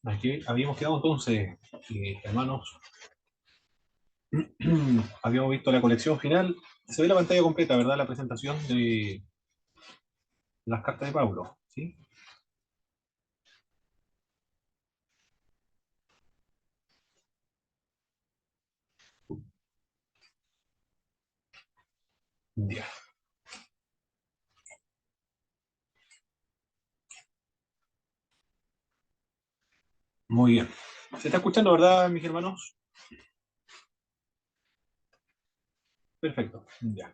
Aquí habíamos quedado entonces, hermanos, habíamos visto la colección final. Se ve la pantalla completa, ¿verdad? La presentación de las cartas de Pablo, ¿sí? Ya, muy bien. ¿Se está escuchando, verdad, mis hermanos? Perfecto, ya.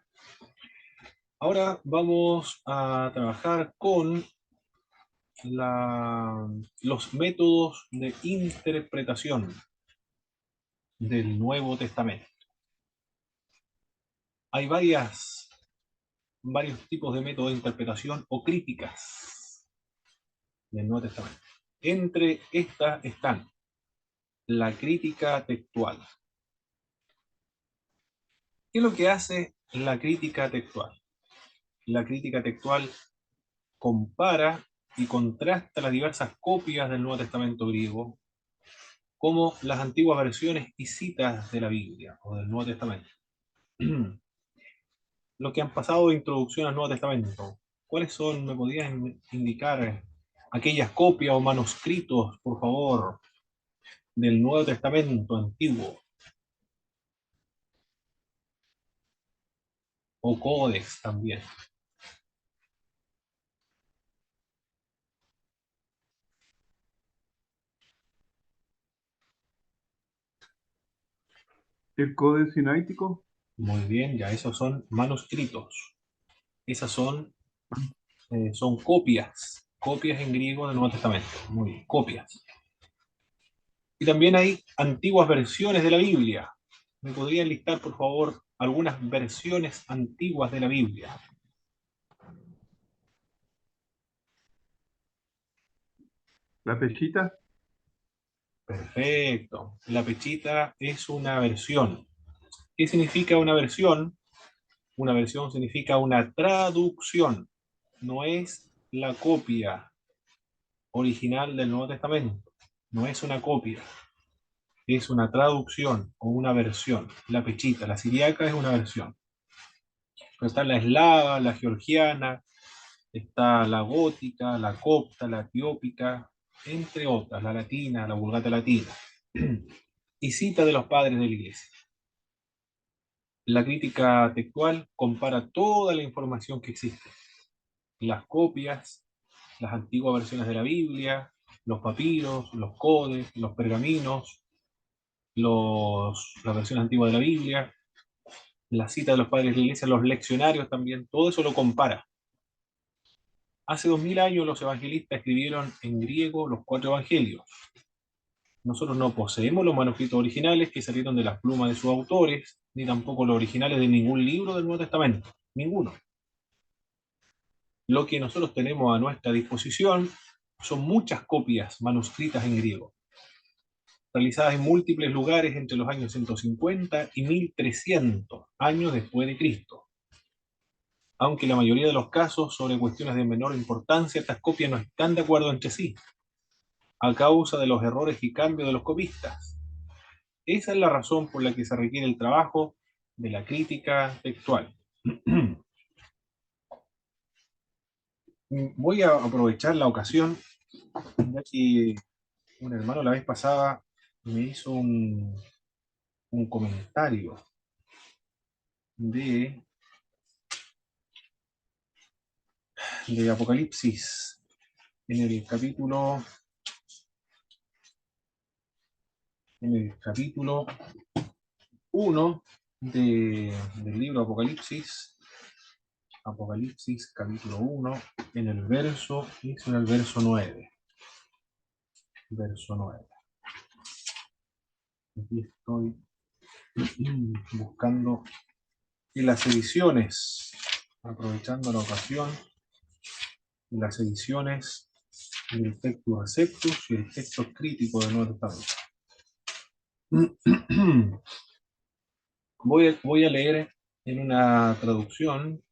Ahora vamos a trabajar con los métodos de interpretación del Nuevo Testamento. Hay varios tipos de métodos de interpretación o críticas del Nuevo Testamento. Entre estas están la crítica textual. ¿Qué es lo que hace la crítica textual? La crítica textual compara y contrasta las diversas copias del Nuevo Testamento griego como las antiguas versiones y citas de la Biblia o del Nuevo Testamento. Lo que han pasado de introducción al Nuevo Testamento. ¿Cuáles son? ¿Me podrían indicar aquellas copias o manuscritos, por favor, del Nuevo Testamento antiguo o códex también? El Codex Sinaítico. Muy bien, ya esos son manuscritos. Esas son copias, copias en griego del Nuevo Testamento. Muy bien, copias. Y también hay antiguas versiones de la Biblia. ¿Me podrían listar, por favor, algunas versiones antiguas de la Biblia? La Pechita. Perfecto. La Pechita es una versión. ¿Qué significa una versión? Una versión significa una traducción. No es la copia original del Nuevo Testamento. No es una copia. Es una traducción o una versión. La Pechita, la siriaca es una versión. Pero está la eslava, la georgiana, está la gótica, la copta, la etiópica, entre otras, la latina, la vulgata latina. Y cita de los padres de la iglesia. La crítica textual compara toda la información que existe, las copias, las antiguas versiones de la Biblia, los papiros, los codes, los pergaminos, las versiones antiguas de la Biblia, la cita de los padres de la iglesia, los leccionarios también, todo eso lo compara. Hace 2000 años los evangelistas escribieron en griego los 4 evangelios. Nosotros no poseemos los manuscritos originales que salieron de las plumas de sus autores, ni tampoco los originales de ningún libro del Nuevo Testamento, ninguno. Lo que nosotros tenemos a nuestra disposición son muchas copias manuscritas en griego, realizadas en múltiples lugares entre los años 150 y 1300 años después de Cristo. Aunque en la mayoría de los casos, sobre cuestiones de menor importancia, estas copias no están de acuerdo entre sí, a causa de los errores y cambios de los copistas. Esa es la razón por la que se requiere el trabajo de la crítica textual. Voy a aprovechar la ocasión, ya que un hermano la vez pasada me hizo un comentario de, de Apocalipsis en el capítulo, en el capítulo 1 del libro Apocalipsis. Apocalipsis capítulo 1 en el verso, es en el verso 9. Verso 9. Aquí estoy buscando en las ediciones, aprovechando la ocasión, en las ediciones del Textus Receptus y el texto crítico del Nuevo Testamento. Voy a leer en una traducción.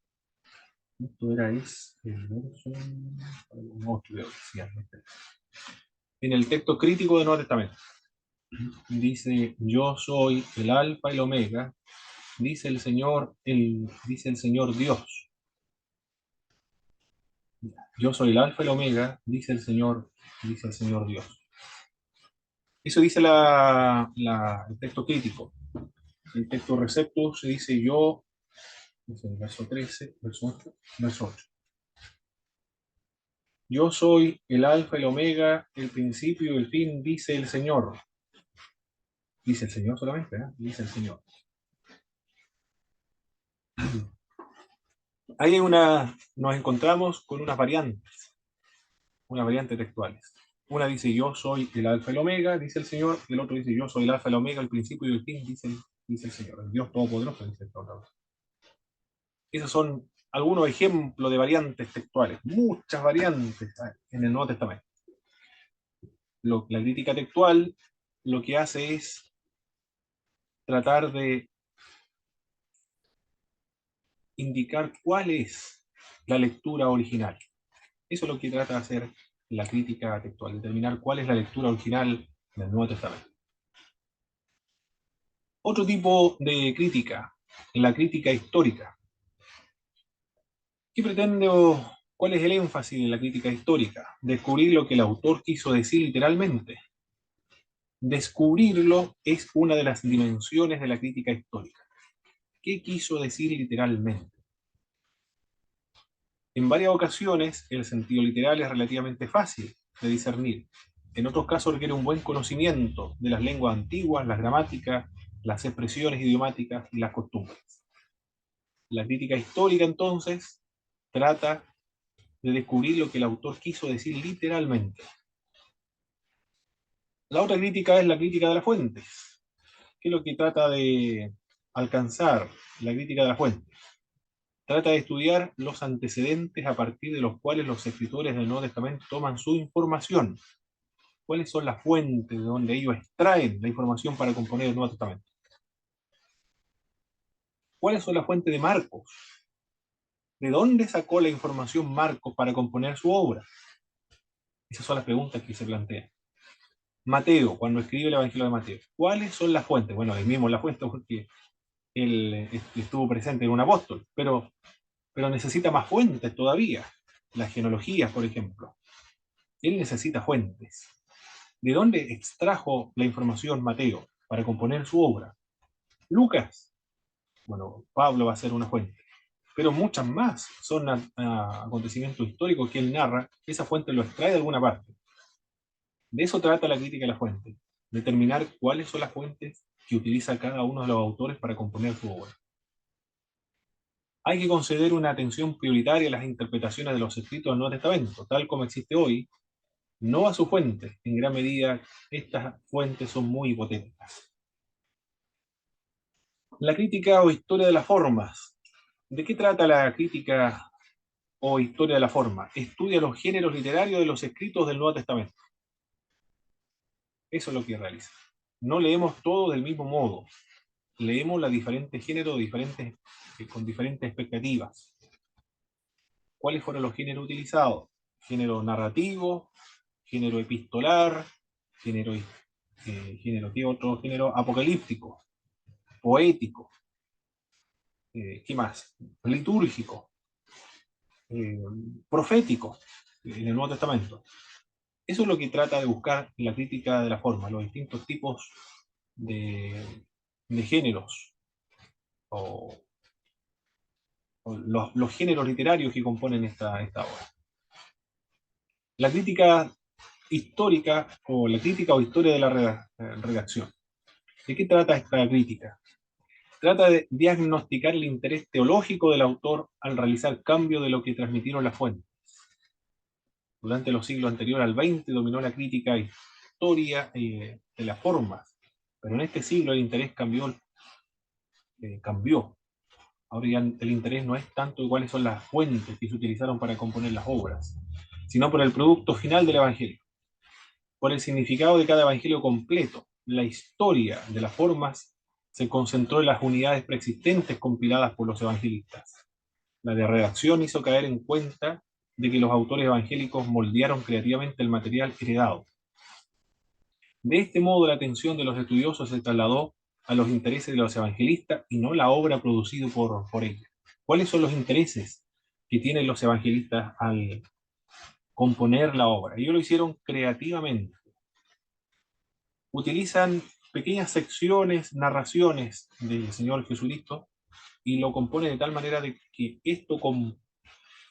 Esto es el verso 8, En el texto crítico del Nuevo Testamento. Dice, yo soy el alfa y el omega, dice el Señor Dios. Yo soy el alfa y el omega, dice el Señor Dios. Eso dice el texto crítico. El texto recepto se dice yo, es el verso 13, verso 8. Yo soy el alfa y el omega, el principio y el fin, dice el Señor. Dice el Señor solamente, ¿eh? Dice el Señor. Ahí nos encontramos con unas variantes textuales. Una dice yo soy el alfa y el omega, dice el Señor, y el otro dice yo soy el alfa y el omega, el principio y el fin, dice el Señor. El Dios Todopoderoso, dice el Señor. Esos son algunos ejemplos de variantes textuales, muchas variantes en el Nuevo Testamento. La crítica textual lo que hace es tratar de indicar cuál es la lectura original. Eso es lo que trata de hacer la crítica textual, determinar cuál es la lectura original del Nuevo Testamento. Otro tipo de crítica, la crítica histórica. ¿Qué pretende o cuál es el énfasis de la crítica histórica? Descubrir lo que el autor quiso decir literalmente. Descubrirlo es una de las dimensiones de la crítica histórica. ¿Qué quiso decir literalmente? En varias ocasiones, el sentido literal es relativamente fácil de discernir. En otros casos requiere un buen conocimiento de las lenguas antiguas, las gramáticas, las expresiones idiomáticas y las costumbres. La crítica histórica, entonces, trata de descubrir lo que el autor quiso decir literalmente. La otra crítica es la crítica de las fuentes, que es lo que trata de alcanzar la crítica de las fuentes. Trata de estudiar los antecedentes a partir de los cuales los escritores del Nuevo Testamento toman su información. ¿Cuáles son las fuentes de donde ellos extraen la información para componer el Nuevo Testamento? ¿Cuáles son las fuentes de Marcos? ¿De dónde sacó la información Marcos para componer su obra? Esas son las preguntas que se plantean. Mateo, cuando escribe el Evangelio de Mateo, ¿cuáles son las fuentes? Bueno, él mismo la fuente porque él estuvo presente en un apóstol, pero necesita más fuentes todavía. Las genealogías, por ejemplo. Él necesita fuentes. ¿De dónde extrajo la información Mateo para componer su obra? Lucas. Bueno, Pablo va a ser una fuente. Pero muchas más son acontecimientos históricos que él narra. Esa fuente lo extrae de alguna parte. De eso trata la crítica a la fuente. Determinar cuáles son las fuentes que utiliza cada uno de los autores para componer su obra. Hay que conceder una atención prioritaria a las interpretaciones de los escritos del Nuevo Testamento, tal como existe hoy, no a su fuente. En gran medida, estas fuentes son muy hipotéticas. La crítica o historia de las formas. ¿De qué trata la crítica o historia de la forma? Estudia los géneros literarios de los escritos del Nuevo Testamento. Eso es lo que realiza. No leemos todo del mismo modo. Leemos los diferentes géneros con diferentes expectativas. ¿Cuáles fueron los géneros utilizados? Género narrativo, género epistolar, género ¿qué otro género? Apocalíptico, poético, ¿qué más? Litúrgico, eh, profético, en el Nuevo Testamento. Eso es lo que trata de buscar la crítica de la forma, los distintos tipos de géneros, o los géneros literarios que componen esta obra. La crítica histórica, o la crítica o historia de la redacción. ¿De qué trata esta crítica? Trata de diagnosticar el interés teológico del autor al realizar cambio de lo que transmitieron las fuentes. Durante los siglos anteriores al XX dominó la crítica historia de las formas, pero en este siglo el interés cambió. Ahora ya el interés no es tanto cuáles son las fuentes que se utilizaron para componer las obras, sino por el producto final del Evangelio, por el significado de cada Evangelio completo. La historia de las formas se concentró en las unidades preexistentes compiladas por los evangelistas. La de redacción hizo caer en cuenta de que los autores evangélicos moldearon creativamente el material heredado. De este modo, la atención de los estudiosos se trasladó a los intereses de los evangelistas y no la obra producida por ellos. ¿Cuáles son los intereses que tienen los evangelistas al componer la obra? Ellos lo hicieron creativamente. Utilizan pequeñas secciones, narraciones del Señor Jesucristo y lo componen de tal manera de que esto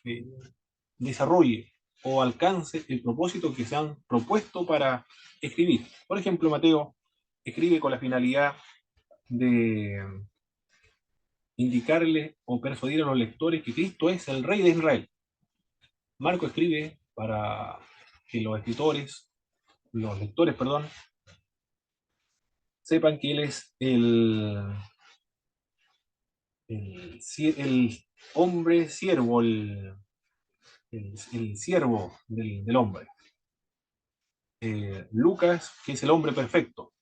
eh, desarrolle o alcance el propósito que se han propuesto para escribir. Por ejemplo, Mateo escribe con la finalidad de indicarle o persuadir a los lectores que Cristo es el Rey de Israel. Marco escribe para que los lectores, perdón, sepan que él es el hombre siervo, el siervo del hombre. Lucas, que es el hombre perfecto.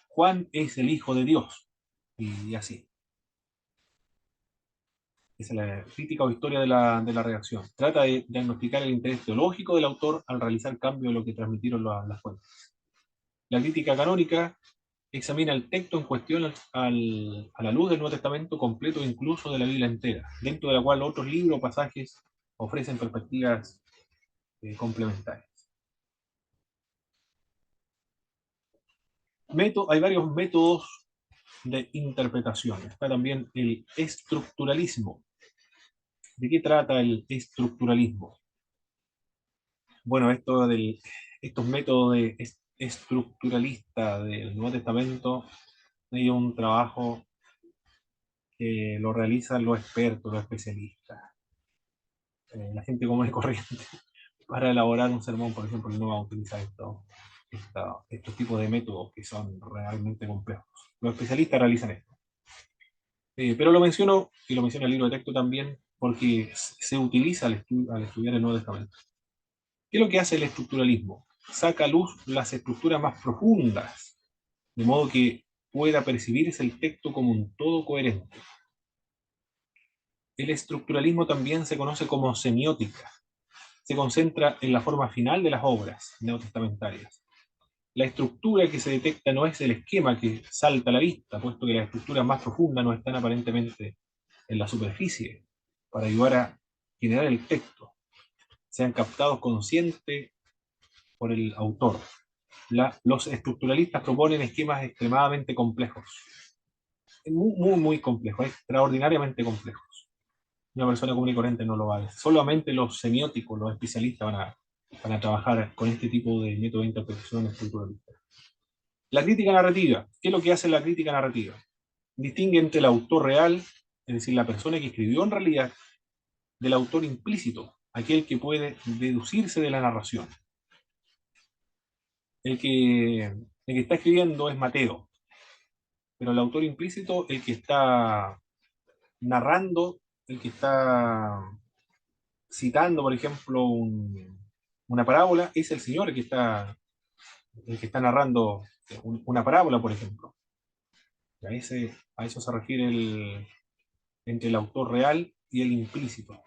Juan es el Hijo de Dios. Y así. Esa es la crítica o historia de la redacción. Trata de diagnosticar el interés teológico del autor al realizar cambios en lo que transmitieron las fuentes. La crítica canónica examina el texto en cuestión a la luz del Nuevo Testamento completo e incluso de la Biblia entera, dentro de la cual otros libros o pasajes ofrecen perspectivas complementarias. Hay varios métodos de interpretación. Está también el estructuralismo. ¿De qué trata el estructuralismo? Bueno, estos métodos estructuralistas del Nuevo Testamento hay un trabajo que lo realizan los expertos, los especialistas, la gente común y corriente. Para elaborar un sermón, por ejemplo, no va a utilizar estos tipos de métodos que son realmente complejos. Los especialistas realizan esto. Pero lo menciono, y lo menciona el libro de texto también, porque se utiliza al estudiar el Nuevo Testamento. ¿Qué es lo que hace el estructuralismo? Saca a luz las estructuras más profundas, de modo que pueda percibirse el texto como un todo coherente. El estructuralismo también se conoce como semiótica. Se concentra en la forma final de las obras neotestamentarias. La estructura que se detecta no es el esquema que salta a la vista, puesto que las estructuras más profundas no están aparentemente en la superficie, para ayudar a generar el texto. Sean captados conscientes por el autor. Los estructuralistas proponen esquemas extremadamente complejos, muy complejos, extraordinariamente complejos. Una persona común y corriente no lo va a ver. Solamente los semióticos, los especialistas van a trabajar con este tipo de método de interpretación estructuralista. La crítica narrativa. ¿Qué es lo que hace la crítica narrativa? Distingue entre el autor real, es decir, la persona que escribió en realidad, del autor implícito, aquel que puede deducirse de la narración. El que está escribiendo es Mateo, pero el autor implícito, el que está narrando, el que está citando, por ejemplo, una parábola, es el Señor el que está narrando una parábola, por ejemplo. A eso se refiere entre el autor real y el implícito.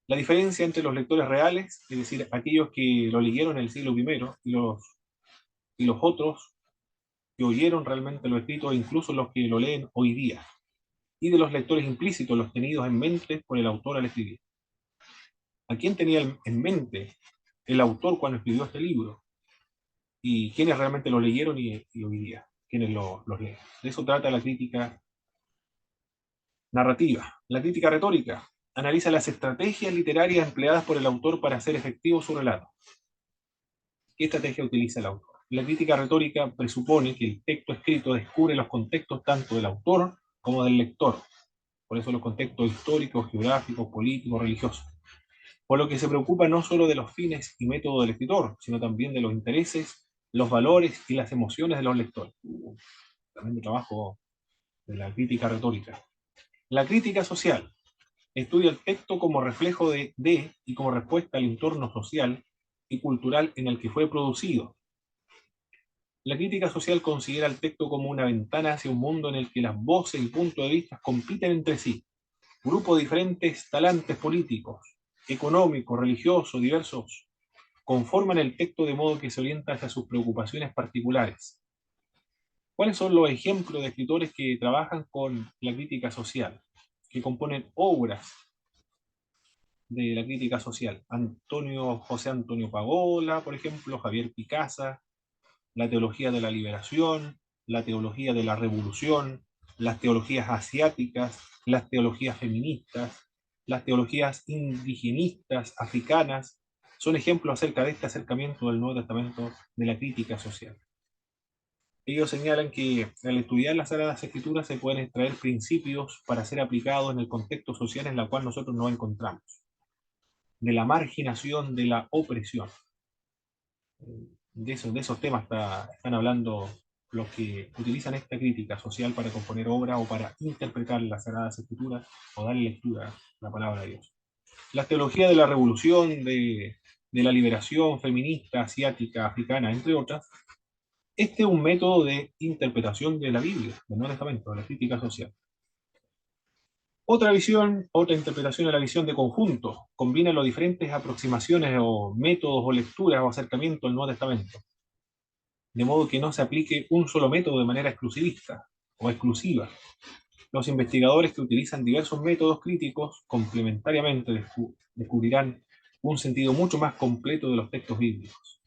La diferencia entre los lectores reales, es decir, aquellos que lo leyeron en el siglo I, y los otros que oyeron realmente lo escrito, e incluso los que lo leen hoy día, y de los lectores implícitos, los tenidos en mente por el autor al escribir. ¿A quién tenía en mente el autor cuando escribió este libro? ¿Y quiénes realmente lo leyeron y hoy día? ¿Quiénes los leen? De eso trata la crítica narrativa. La crítica retórica analiza las estrategias literarias empleadas por el autor para hacer efectivo su relato. ¿Qué estrategia utiliza el autor? La crítica retórica presupone que el texto escrito descubre los contextos tanto del autor como del lector. Por eso los contextos históricos, geográficos, políticos, religiosos. Por lo que se preocupa no solo de los fines y métodos del escritor, sino también de los intereses, los valores y las emociones de los lectores. También el trabajo de la crítica retórica. La crítica social estudia el texto como reflejo de y como respuesta al entorno social y cultural en el que fue producido. La crítica social considera el texto como una ventana hacia un mundo en el que las voces y puntos de vista compiten entre sí. Grupos de diferentes talantes políticos, económicos, religiosos, diversos, conforman el texto de modo que se orienta hacia sus preocupaciones particulares. ¿Cuáles son los ejemplos de escritores que trabajan con la crítica social, que componen obras de la crítica social? José Antonio Pagola, por ejemplo, Javier Picasa, la teología de la liberación, la teología de la revolución, las teologías asiáticas, las teologías feministas, las teologías indigenistas, africanas, son ejemplos acerca de este acercamiento del Nuevo Testamento de la crítica social. Ellos señalan que al estudiar las Sagradas Escrituras se pueden extraer principios para ser aplicados en el contexto social en el cual nosotros nos encontramos, de la marginación, de la opresión. De esos temas están hablando los que utilizan esta crítica social para componer obra o para interpretar las Sagradas Escrituras o darle lectura a la palabra de Dios. La teología de la revolución, de la liberación feminista, asiática, africana, entre otras, este es un método de interpretación de la Biblia, del Nuevo Testamento, de la crítica social. Otra visión, otra interpretación de la visión de conjunto, combina las diferentes aproximaciones o métodos o lecturas o acercamientos al Nuevo Testamento, de modo que no se aplique un solo método de manera exclusivista o exclusiva. Los investigadores que utilizan diversos métodos críticos complementariamente descubrirán un sentido mucho más completo de los textos bíblicos.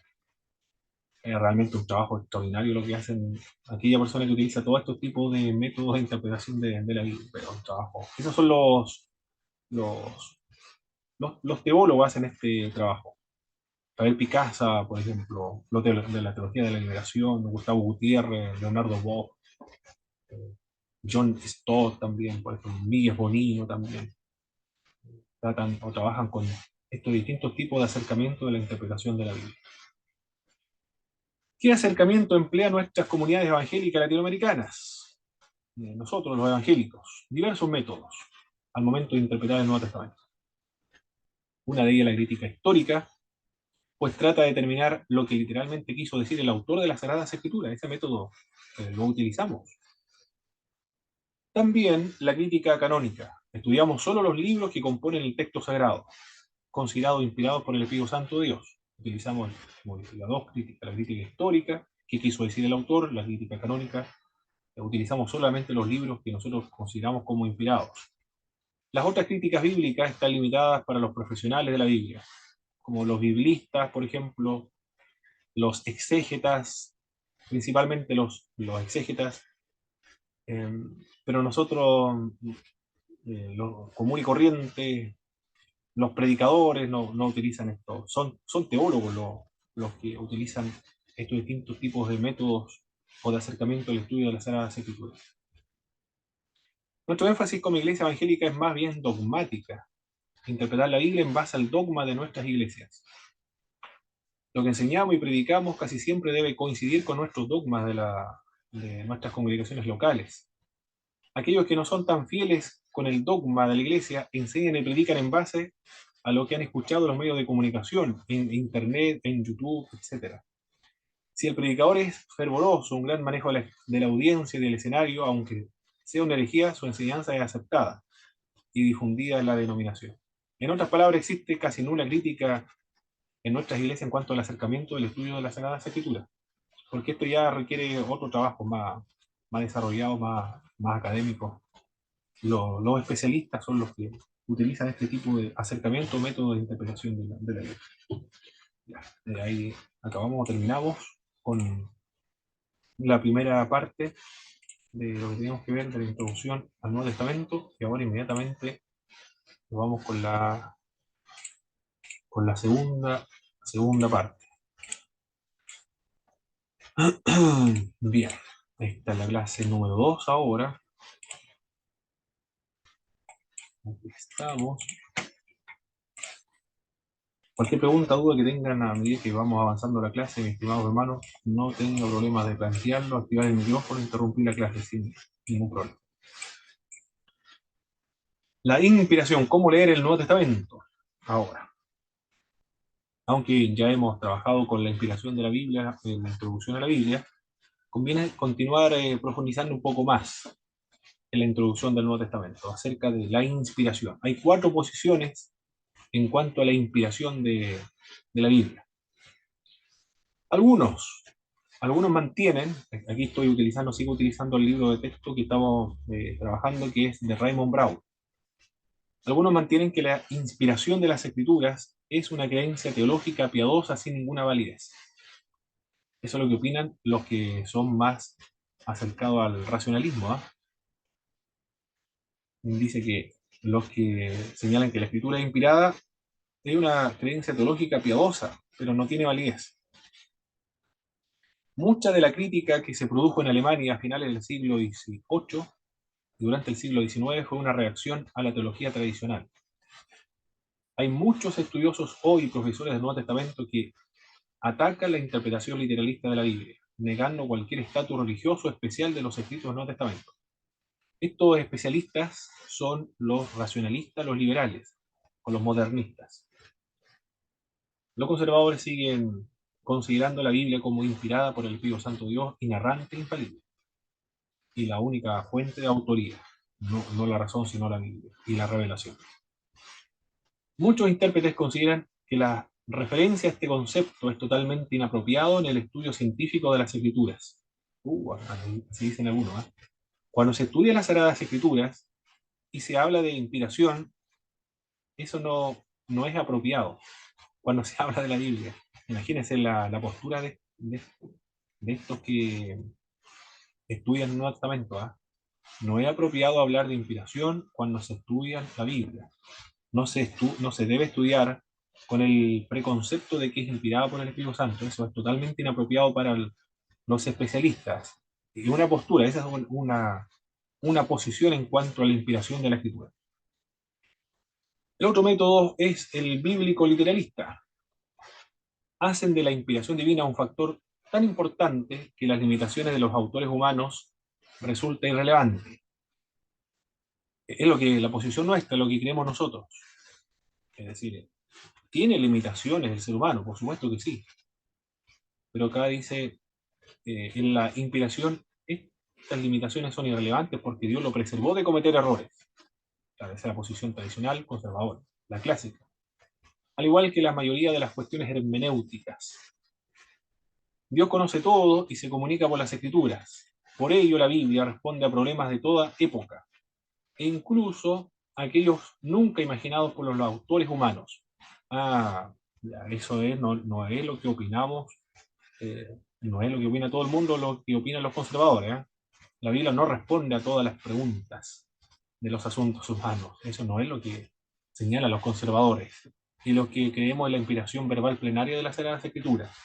Es realmente un trabajo extraordinario lo que hacen aquella persona que utiliza todos estos tipos de métodos de interpretación de la Biblia, pero un trabajo. Esos son los teólogos hacen este trabajo. Javier Picasa, por ejemplo, los de la teología de la liberación, Gustavo Gutiérrez, Leonardo Boff, John Stott también, por ejemplo, Miguel Bonino también, tratan o trabajan con estos distintos tipos de acercamiento de la interpretación de la Biblia. ¿Qué acercamiento emplea nuestras comunidades evangélicas latinoamericanas? Nosotros, los evangélicos, diversos métodos al momento de interpretar el Nuevo Testamento. Una de ellas, la crítica histórica, pues trata de determinar lo que literalmente quiso decir el autor de las Sagradas Escrituras. Ese método lo utilizamos. También la crítica canónica. Estudiamos solo los libros que componen el texto sagrado, considerados inspirados por el Espíritu Santo de Dios. Utilizamos las dos críticas, la crítica histórica, qué quiso decir el autor, la crítica canónica. Utilizamos solamente los libros que nosotros consideramos como inspirados. Las otras críticas bíblicas están limitadas para los profesionales de la Biblia, como los biblistas, por ejemplo, los exégetas, principalmente los exégetas, pero nosotros, los común y corriente, los predicadores no utilizan esto, son teólogos los que utilizan estos distintos tipos de métodos o de acercamiento al estudio de las Sagradas Escrituras. Nuestro énfasis como iglesia evangélica es más bien dogmática, interpretar la Biblia en base al dogma de nuestras iglesias. Lo que enseñamos y predicamos casi siempre debe coincidir con nuestros dogmas de nuestras congregaciones locales. Aquellos que no son tan fieles con el dogma de la iglesia enseñan y predican en base a lo que han escuchado en los medios de comunicación, en internet, en YouTube, etc. Si el predicador es fervoroso, un gran manejo de la audiencia y del escenario, aunque sea una herejía, su enseñanza es aceptada y difundida en la denominación. En otras palabras, existe casi nula crítica en nuestras iglesias en cuanto al acercamiento del estudio de las Sagradas Escrituras, porque esto ya requiere otro trabajo más desarrollado, más académico. Los especialistas son los que utilizan este tipo de acercamiento, método de interpretación de la Biblia. Ya, de ahí acabamos o terminamos con la primera parte de lo que teníamos que ver de la introducción al Nuevo Testamento, y ahora inmediatamente nos vamos con la segunda parte. Bien, esta es la clase número 2 ahora. Aquí estamos. Cualquier pregunta, duda que tengan a medida que vamos avanzando la clase, mis estimados hermanos, no tengo problemas de plantearlo, activar el micrófono, interrumpir la clase sin ningún problema. La inspiración, ¿cómo leer el Nuevo Testamento? Ahora, aunque ya hemos trabajado con la inspiración de la Biblia, en la introducción a la Biblia, conviene continuar profundizando un poco más en la introducción del Nuevo Testamento, acerca de la inspiración. Hay 4 posiciones en cuanto a la inspiración de la Biblia. Algunos, algunos mantienen, aquí sigo utilizando el libro de texto que estamos trabajando, que es de Raymond Brown. Algunos mantienen que la inspiración de las escrituras es una creencia teológica piadosa sin ninguna validez. Eso es lo que opinan los que son más acercados al racionalismo, ¿ah? Dice que los que señalan que la escritura es inspirada es una creencia teológica piadosa, pero no tiene validez. Mucha de la crítica que se produjo en Alemania a finales del siglo XVIII y durante el siglo XIX fue una reacción a la teología tradicional. Hay muchos estudiosos hoy, profesores del Nuevo Testamento, que atacan la interpretación literalista de la Biblia, negando cualquier estatus religioso especial de los escritos del Nuevo Testamento. Estos especialistas son los racionalistas, los liberales, o los modernistas. Los conservadores siguen considerando la Biblia como inspirada por el Espíritu Santo Dios, inerrante e infalible, y la única fuente de autoría, no la razón, sino la Biblia y la revelación. Muchos intérpretes consideran que la referencia a este concepto es totalmente inapropiado en el estudio científico de las escrituras. Así dicen algunos, ¿eh? Cuando se estudia las Sagradas Escrituras y se habla de inspiración, eso no es apropiado cuando se habla de la Biblia. Imagínense la postura de estos que estudian el Nuevo Testamento, ¿eh? No es apropiado hablar de inspiración cuando se estudia la Biblia. No se debe estudiar con el preconcepto de que es inspirada por el Espíritu Santo. Eso es totalmente inapropiado para los especialistas. Y una postura, esa es una posición en cuanto a la inspiración de la Escritura. El otro método es el bíblico literalista. Hacen de la inspiración divina un factor tan importante que las limitaciones de los autores humanos resulta irrelevante. Es lo que la posición nuestra, lo que creemos nosotros. Es decir, ¿tiene limitaciones el ser humano? Por supuesto que sí. Pero acá dice, en la inspiración, estas limitaciones son irrelevantes porque Dios lo preservó de cometer errores. Esa es la posición tradicional, conservadora, la clásica. Al igual que la mayoría de las cuestiones hermenéuticas. Dios conoce todo y se comunica por las escrituras. Por ello la Biblia responde a problemas de toda época, e incluso aquellos nunca imaginados por los autores humanos. Eso no es lo que opinamos, no es lo que opina todo el mundo, lo que opinan los conservadores, ¿eh? La Biblia no responde a todas las preguntas de los asuntos humanos. Eso no es lo que señalan los conservadores. Y los que creemos en la inspiración verbal plenaria de las Sagradas Escrituras.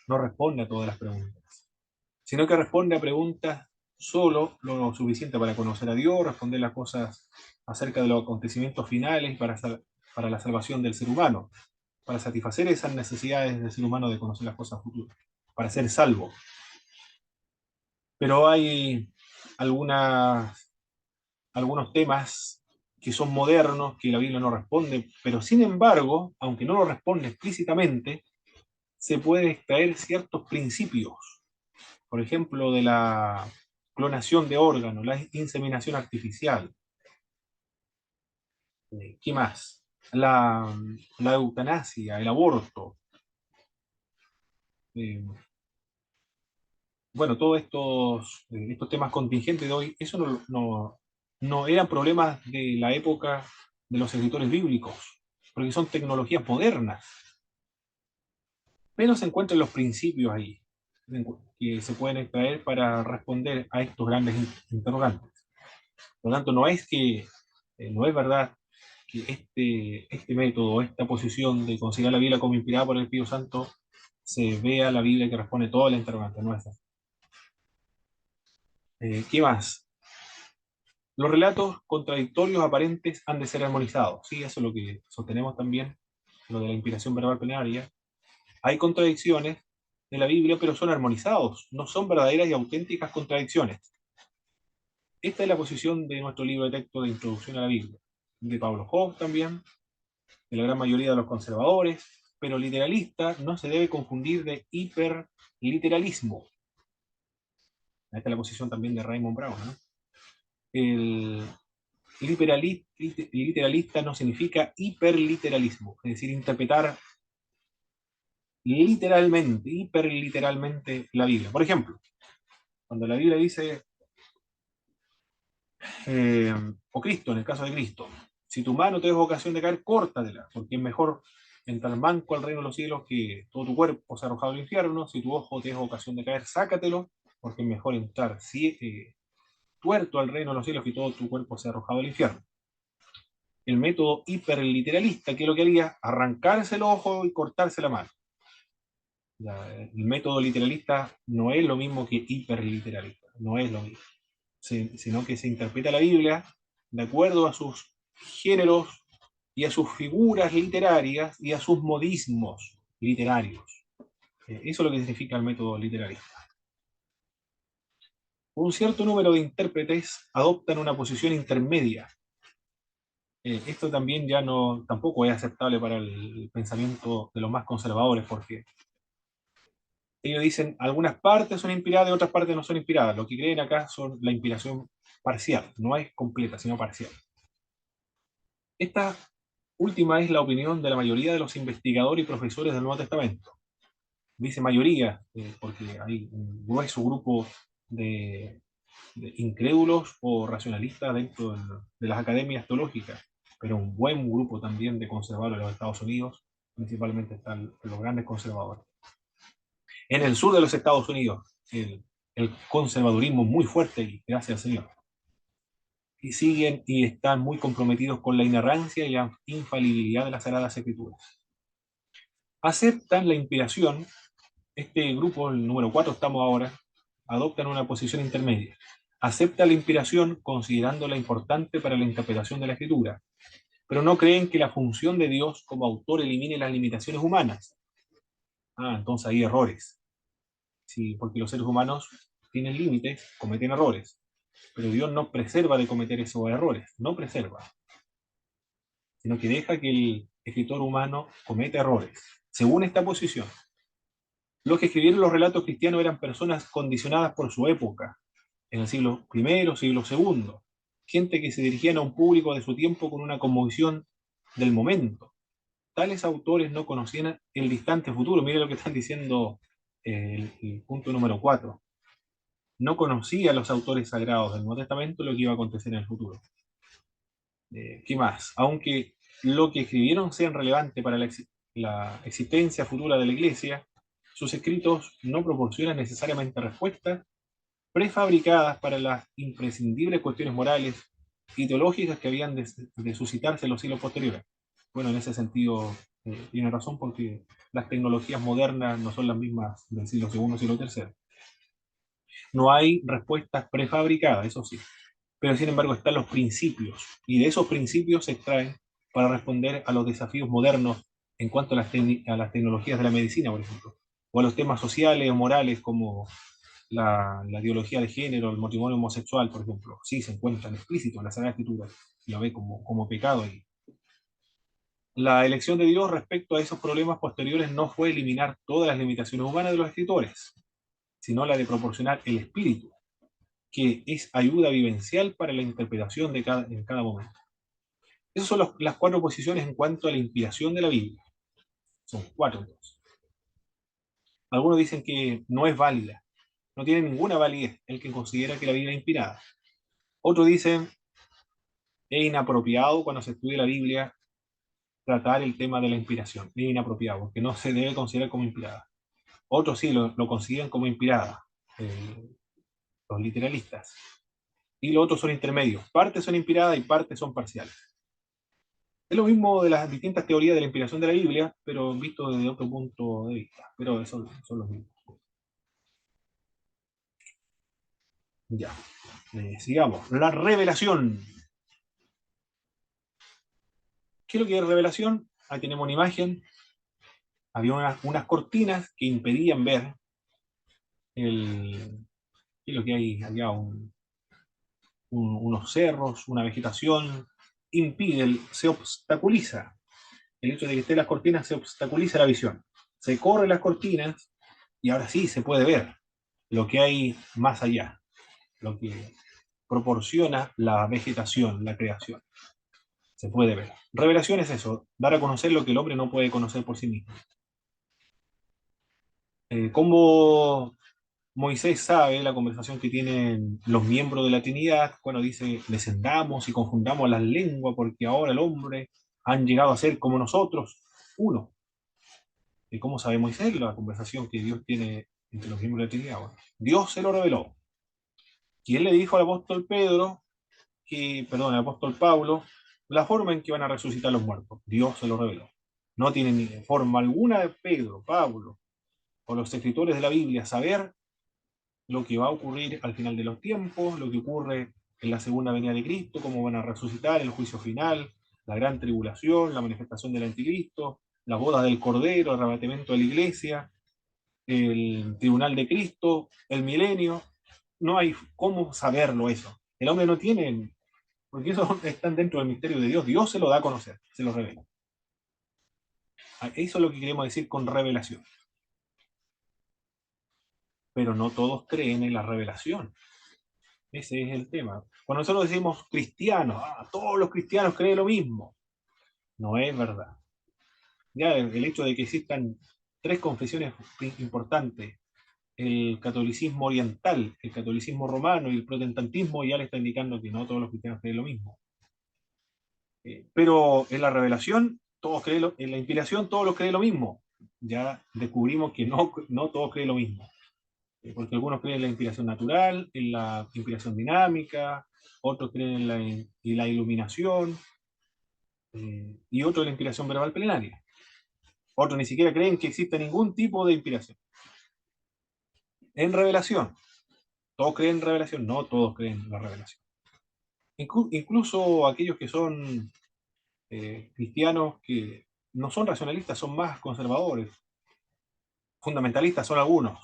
No responde a todas las preguntas, sino que responde a preguntas solo lo suficiente para conocer a Dios, responder las cosas acerca de los acontecimientos finales para la salvación del ser humano, para satisfacer esas necesidades del ser humano de conocer las cosas futuras, para ser salvo. Pero hay algunos temas que son modernos, que la Biblia no responde, pero sin embargo, aunque no lo responde explícitamente, se puede extraer ciertos principios. Por ejemplo, de la clonación de órganos, la inseminación artificial. ¿Qué más? La eutanasia, el aborto. Eh, bueno, todos estos temas contingentes de hoy, eso no eran problemas de la época de los escritores bíblicos, porque son tecnologías modernas. Pero se encuentran los principios ahí, que se pueden extraer para responder a estos grandes interrogantes. Por lo tanto, no es verdad que este método, esta posición de considerar la Biblia como inspirada por el Espíritu Santo, se vea la Biblia que responde toda la interrogante, no es así. ¿Qué más? Los relatos contradictorios aparentes han de ser armonizados. Sí, eso es lo que sostenemos también, lo de la inspiración verbal plenaria. Hay contradicciones de la Biblia, pero son armonizados, no son verdaderas y auténticas contradicciones. Esta es la posición de nuestro libro de texto de introducción a la Biblia, de Pablo Hobbes también, de la gran mayoría de los conservadores, pero literalista no se debe confundir de hiperliteralismo. Esta es la posición también de Raymond Brown, ¿no? El literalista no significa hiperliteralismo, es decir, interpretar literalmente, hiperliteralmente la Biblia. Por ejemplo, cuando la Biblia dice, o Cristo, en el caso de Cristo, si tu mano te es ocasión de caer, córtatela, porque es mejor entrar manco al reino de los cielos que todo tu cuerpo sea arrojado al infierno. Si tu ojo te es ocasión de caer, sácatelo, porque es mejor entrar tuerto al reino de los cielos que todo tu cuerpo sea arrojado al infierno. El método hiperliteralista, que es lo que haría, arrancarse el ojo y cortarse la mano. El método literalista no es lo mismo que hiperliteralista, no es lo mismo, sino que se interpreta la Biblia de acuerdo a sus géneros y a sus figuras literarias y a sus modismos literarios. Eso es lo que significa el método literalista. Un cierto número de intérpretes adoptan una posición intermedia. Esto también ya no, tampoco es aceptable para el pensamiento de los más conservadores, porque ellos dicen algunas partes son inspiradas y otras partes no son inspiradas. Lo que creen acá son la inspiración parcial, no es completa, sino parcial. Esta última es la opinión de la mayoría de los investigadores y profesores del Nuevo Testamento. Dice mayoría, porque hay un grueso grupo de, de incrédulos o racionalistas dentro de las academias teológicas, pero un buen grupo también de conservadores en los Estados Unidos, principalmente están los grandes conservadores. En el sur de los Estados Unidos, el conservadurismo muy fuerte, y gracias al Señor. Y siguen y están muy comprometidos con la inerrancia y la infalibilidad de las Sagradas Escrituras. Aceptan la inspiración. Este grupo, el número 4 estamos ahora, adoptan una posición intermedia. Acepta la inspiración considerándola importante para la interpretación de la Escritura, pero no creen que la función de Dios como autor elimine las limitaciones humanas. Entonces hay errores. Sí, porque los seres humanos tienen límites, cometen errores, pero Dios no preserva de cometer esos errores, no preserva, sino que deja que el escritor humano cometa errores. Según esta posición, los que escribieron los relatos cristianos eran personas condicionadas por su época, en el siglo I, siglo II, gente que se dirigían a un público de su tiempo con una conmovisión del momento. Tales autores no conocían el distante futuro. Mire lo que están diciendo el punto número 4. No conocía a los autores sagrados del Nuevo Testamento lo que iba a acontecer en el futuro. ¿Qué más? Aunque lo que escribieron sean relevante para la existencia futura de la Iglesia, sus escritos no proporcionan necesariamente respuestas prefabricadas para las imprescindibles cuestiones morales y teológicas que habían de suscitarse en los siglos posteriores. Bueno, en ese sentido tiene razón, porque las tecnologías modernas no son las mismas del siglo II, siglo III. No hay respuestas prefabricadas, eso sí, pero sin embargo están los principios, y de esos principios se extraen para responder a los desafíos modernos en cuanto a a las tecnologías de la medicina, por ejemplo, o a los temas sociales o morales como la ideología de género, el matrimonio homosexual, por ejemplo. Sí, se encuentran explícitos en la Sagrada Escritura, y lo ve como pecado. Y la elección de Dios respecto a esos problemas posteriores no fue eliminar todas las limitaciones humanas de los escritores, sino la de proporcionar el espíritu, que es ayuda vivencial para la interpretación en cada momento. Esas son las 4 posiciones en cuanto a la inspiración de la Biblia. Son 4 entonces. Algunos dicen que no es válida, no tiene ninguna validez el que considera que la Biblia es inspirada. Otros dicen es inapropiado cuando se estudia la Biblia tratar el tema de la inspiración. Es inapropiado, porque no se debe considerar como inspirada. Otros sí lo consideran como inspirada, eh, los literalistas. Y los otros son intermedios. Partes son inspiradas y partes son parciales. Es lo mismo de las distintas teorías de la inspiración de la Biblia, pero visto desde otro punto de vista. Pero son los mismos. Ya. Sigamos. La revelación. ¿Qué es lo que es revelación? Ahí tenemos una imagen. Había unas cortinas que impedían ver ¿qué es lo que hay allá? Unos cerros, una vegetación. Impide, se obstaculiza. El hecho de que estén las cortinas se obstaculiza la visión. Se corren las cortinas y ahora sí se puede ver lo que hay más allá, lo que proporciona la vegetación, la creación. Se puede ver. Revelación es eso, dar a conocer lo que el hombre no puede conocer por sí mismo. ¿Cómo Moisés sabe la conversación que tienen los miembros de la Trinidad cuando dice, descendamos y confundamos las lenguas porque ahora el hombre han llegado a ser como nosotros, uno? ¿Y cómo sabe Moisés la conversación que Dios tiene entre los miembros de la Trinidad? Bueno, Dios se lo reveló. Y él le dijo al apóstol Pedro, perdón, al apóstol Pablo, la forma en que van a resucitar los muertos. Dios se lo reveló. No tiene ni forma alguna de Pedro, Pablo o los escritores de la Biblia saber lo que va a ocurrir al final de los tiempos, lo que ocurre en la segunda venida de Cristo, cómo van a resucitar, el juicio final, la gran tribulación, la manifestación del anticristo, la boda del Cordero, el arrebatamiento de la iglesia, el tribunal de Cristo, el milenio. No hay cómo saberlo eso. El hombre no tiene, porque eso están dentro del misterio de Dios. Dios se lo da a conocer, se lo revela. Eso es lo que queremos decir con revelación. Pero no todos creen en la revelación. Ese es el tema. Cuando nosotros decimos cristianos, todos los cristianos creen lo mismo. No es verdad. Ya el hecho de que existan tres confesiones importantes, el catolicismo oriental, el catolicismo romano y el protestantismo, ya le está indicando que no todos los cristianos creen lo mismo. Pero en la revelación, en la inspiración, todos los creen lo mismo. Ya descubrimos que no todos creen lo mismo. Porque algunos creen en la inspiración natural, en la inspiración dinámica, otros creen en la iluminación, y otros en la inspiración verbal plenaria. Otros ni siquiera creen que existe ningún tipo de inspiración. En revelación, todos creen en revelación, no todos creen en la revelación. Incluso aquellos que son cristianos que no son racionalistas, son más conservadores, fundamentalistas son algunos,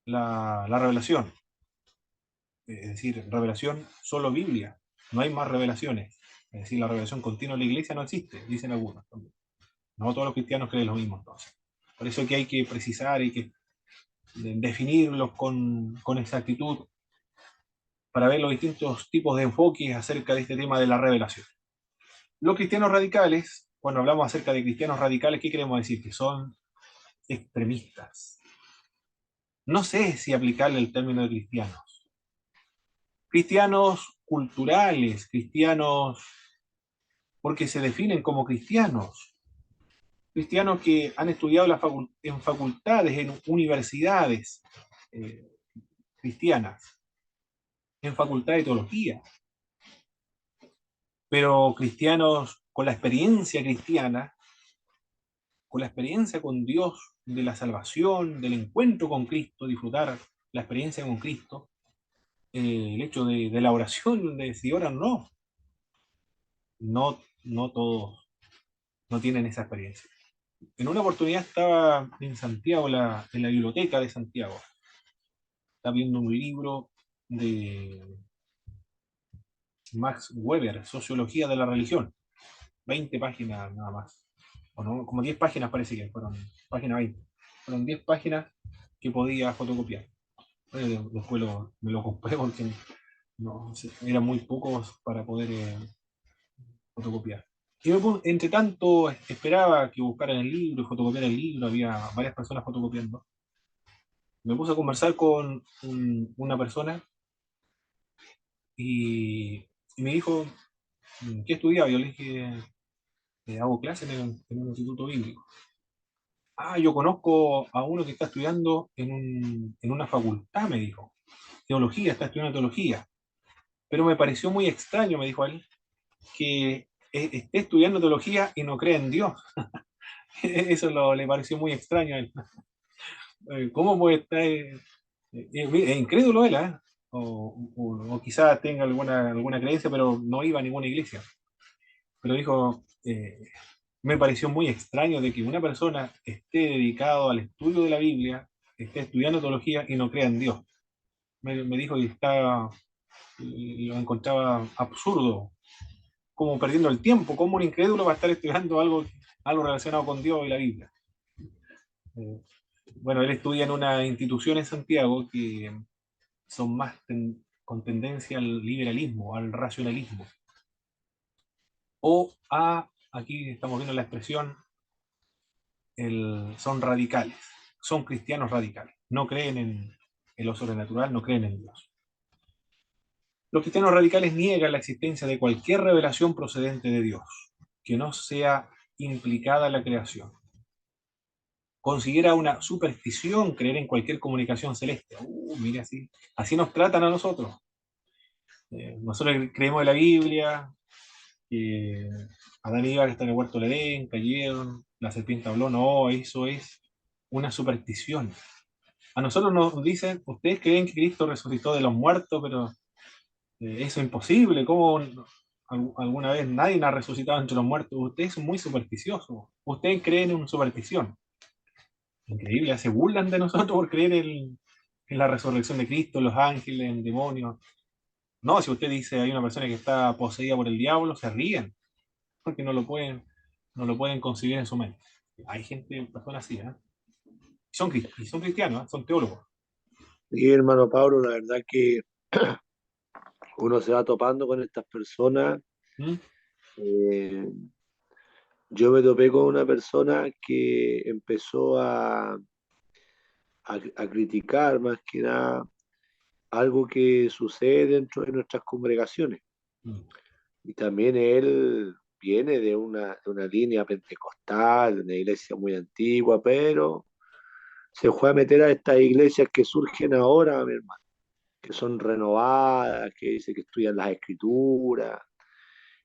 la revelación. Es decir, revelación solo Biblia, no hay más revelaciones. Es decir, la revelación continua en la iglesia no existe, dicen algunos también. No todos los cristianos creen lo mismo entonces. Por eso que hay que precisar, hay que definirlos con exactitud para ver los distintos tipos de enfoques acerca de este tema de la revelación. Los cristianos radicales, cuando hablamos acerca de cristianos radicales, ¿qué queremos decir? Que son extremistas. No sé si aplicarle el término de cristianos. Cristianos culturales, cristianos porque se definen como cristianos. Cristianos que han estudiado en facultades, en universidades eh, cristianas, en facultad de teología, pero cristianos con la experiencia cristiana, con la experiencia con Dios de la salvación, del encuentro con Cristo, disfrutar la experiencia con Cristo, el hecho de la oración, de si oran o no todos no tienen esa experiencia. En una oportunidad estaba en Santiago, en la biblioteca de Santiago, estaba viendo un libro de Max Weber, Sociología de la Religión, 20 páginas nada más, bueno, como 10 páginas parece que fueron, página 20, fueron 10 páginas que podía fotocopiar. Después me lo compré porque no, eran muy pocos para poder fotocopiar. Y entre tanto esperaba que buscaran el libro y fotocopiar el libro, había varias personas fotocopiando. Me puse a conversar con una persona y, y me dijo, ¿qué estudiaba? Yo le dije, hago clases en un instituto bíblico. Yo conozco a uno que está estudiando en una facultad, me dijo. Teología, está estudiando teología. Pero me pareció muy extraño, me dijo él, que esté estudiando teología y no cree en Dios. Eso le pareció muy extraño a él. ¿Cómo puede estar? Incrédulo él, ¿eh? O quizás tenga alguna creencia, pero no iba a ninguna iglesia. Pero dijo, me pareció muy extraño de que una persona esté dedicado al estudio de la Biblia, esté estudiando teología y no crea en Dios. Me dijo que lo encontraba absurdo, como perdiendo el tiempo, como un incrédulo va a estar estudiando algo relacionado con Dios y la Biblia. Eh, bueno, él estudia en una institución en Santiago que son más con tendencia al liberalismo, al racionalismo, aquí estamos viendo la expresión, son radicales. son cristianos radicales. No creen en lo sobrenatural, no creen en Dios. Los cristianos radicales niegan la existencia de cualquier revelación procedente de Dios, que no sea implicada en la creación. Considera una superstición creer en cualquier comunicación celeste. Mira, así nos tratan a nosotros. Nosotros creemos en la Biblia, que Adán y Eva que están en el huerto del Edén, cayeron, la serpiente habló. No, eso es una superstición. A nosotros nos dicen, ustedes creen que Cristo resucitó de los muertos, pero eso es imposible. ¿Cómo alguna vez nadie ha resucitado entre los muertos? Ustedes son muy supersticiosos. Ustedes creen en una superstición. Increíble, se burlan de nosotros por creer en la resurrección de Cristo, en los ángeles, en demonios. No, si usted dice hay una persona que está poseída por el diablo, se ríen, porque no lo pueden concebir en su mente. Hay gente, personas así, ¿eh? Y son cristianos, ¿eh? Son teólogos. Y hermano Pablo, la verdad que uno se va topando con estas personas. ¿Mm? Eh, yo me topé con una persona que empezó a criticar más que nada algo que sucede dentro de nuestras congregaciones. Mm. Y también él viene de una línea pentecostal, de una iglesia muy antigua, pero se fue a meter a estas iglesias que surgen ahora, mi hermano, que son renovadas, que dice que estudian las escrituras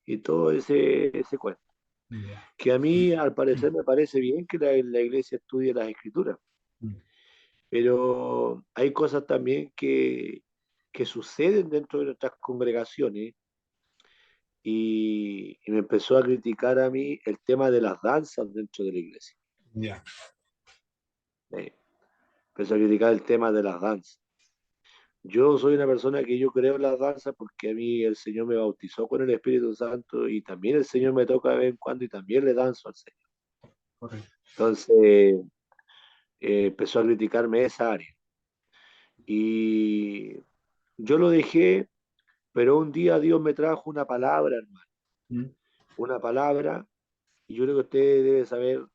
y todo ese cuento. Ya. Que a mí, al parecer, me parece bien que la iglesia estudie las escrituras, Mm. pero hay cosas también que suceden dentro de nuestras congregaciones y me empezó a criticar a mí el tema de las danzas dentro de la iglesia. Ya. Empezó a criticar el tema de las danzas. Yo soy una persona que yo creo en las danzas porque a mí el Señor me bautizó con el Espíritu Santo y también el Señor me toca de vez en cuando y también le danzo al Señor. Correcto. Entonces empezó a criticarme esa área. Y yo lo dejé, pero un día Dios me trajo una palabra, hermano. Mm. Una palabra, y yo creo que usted debe saber,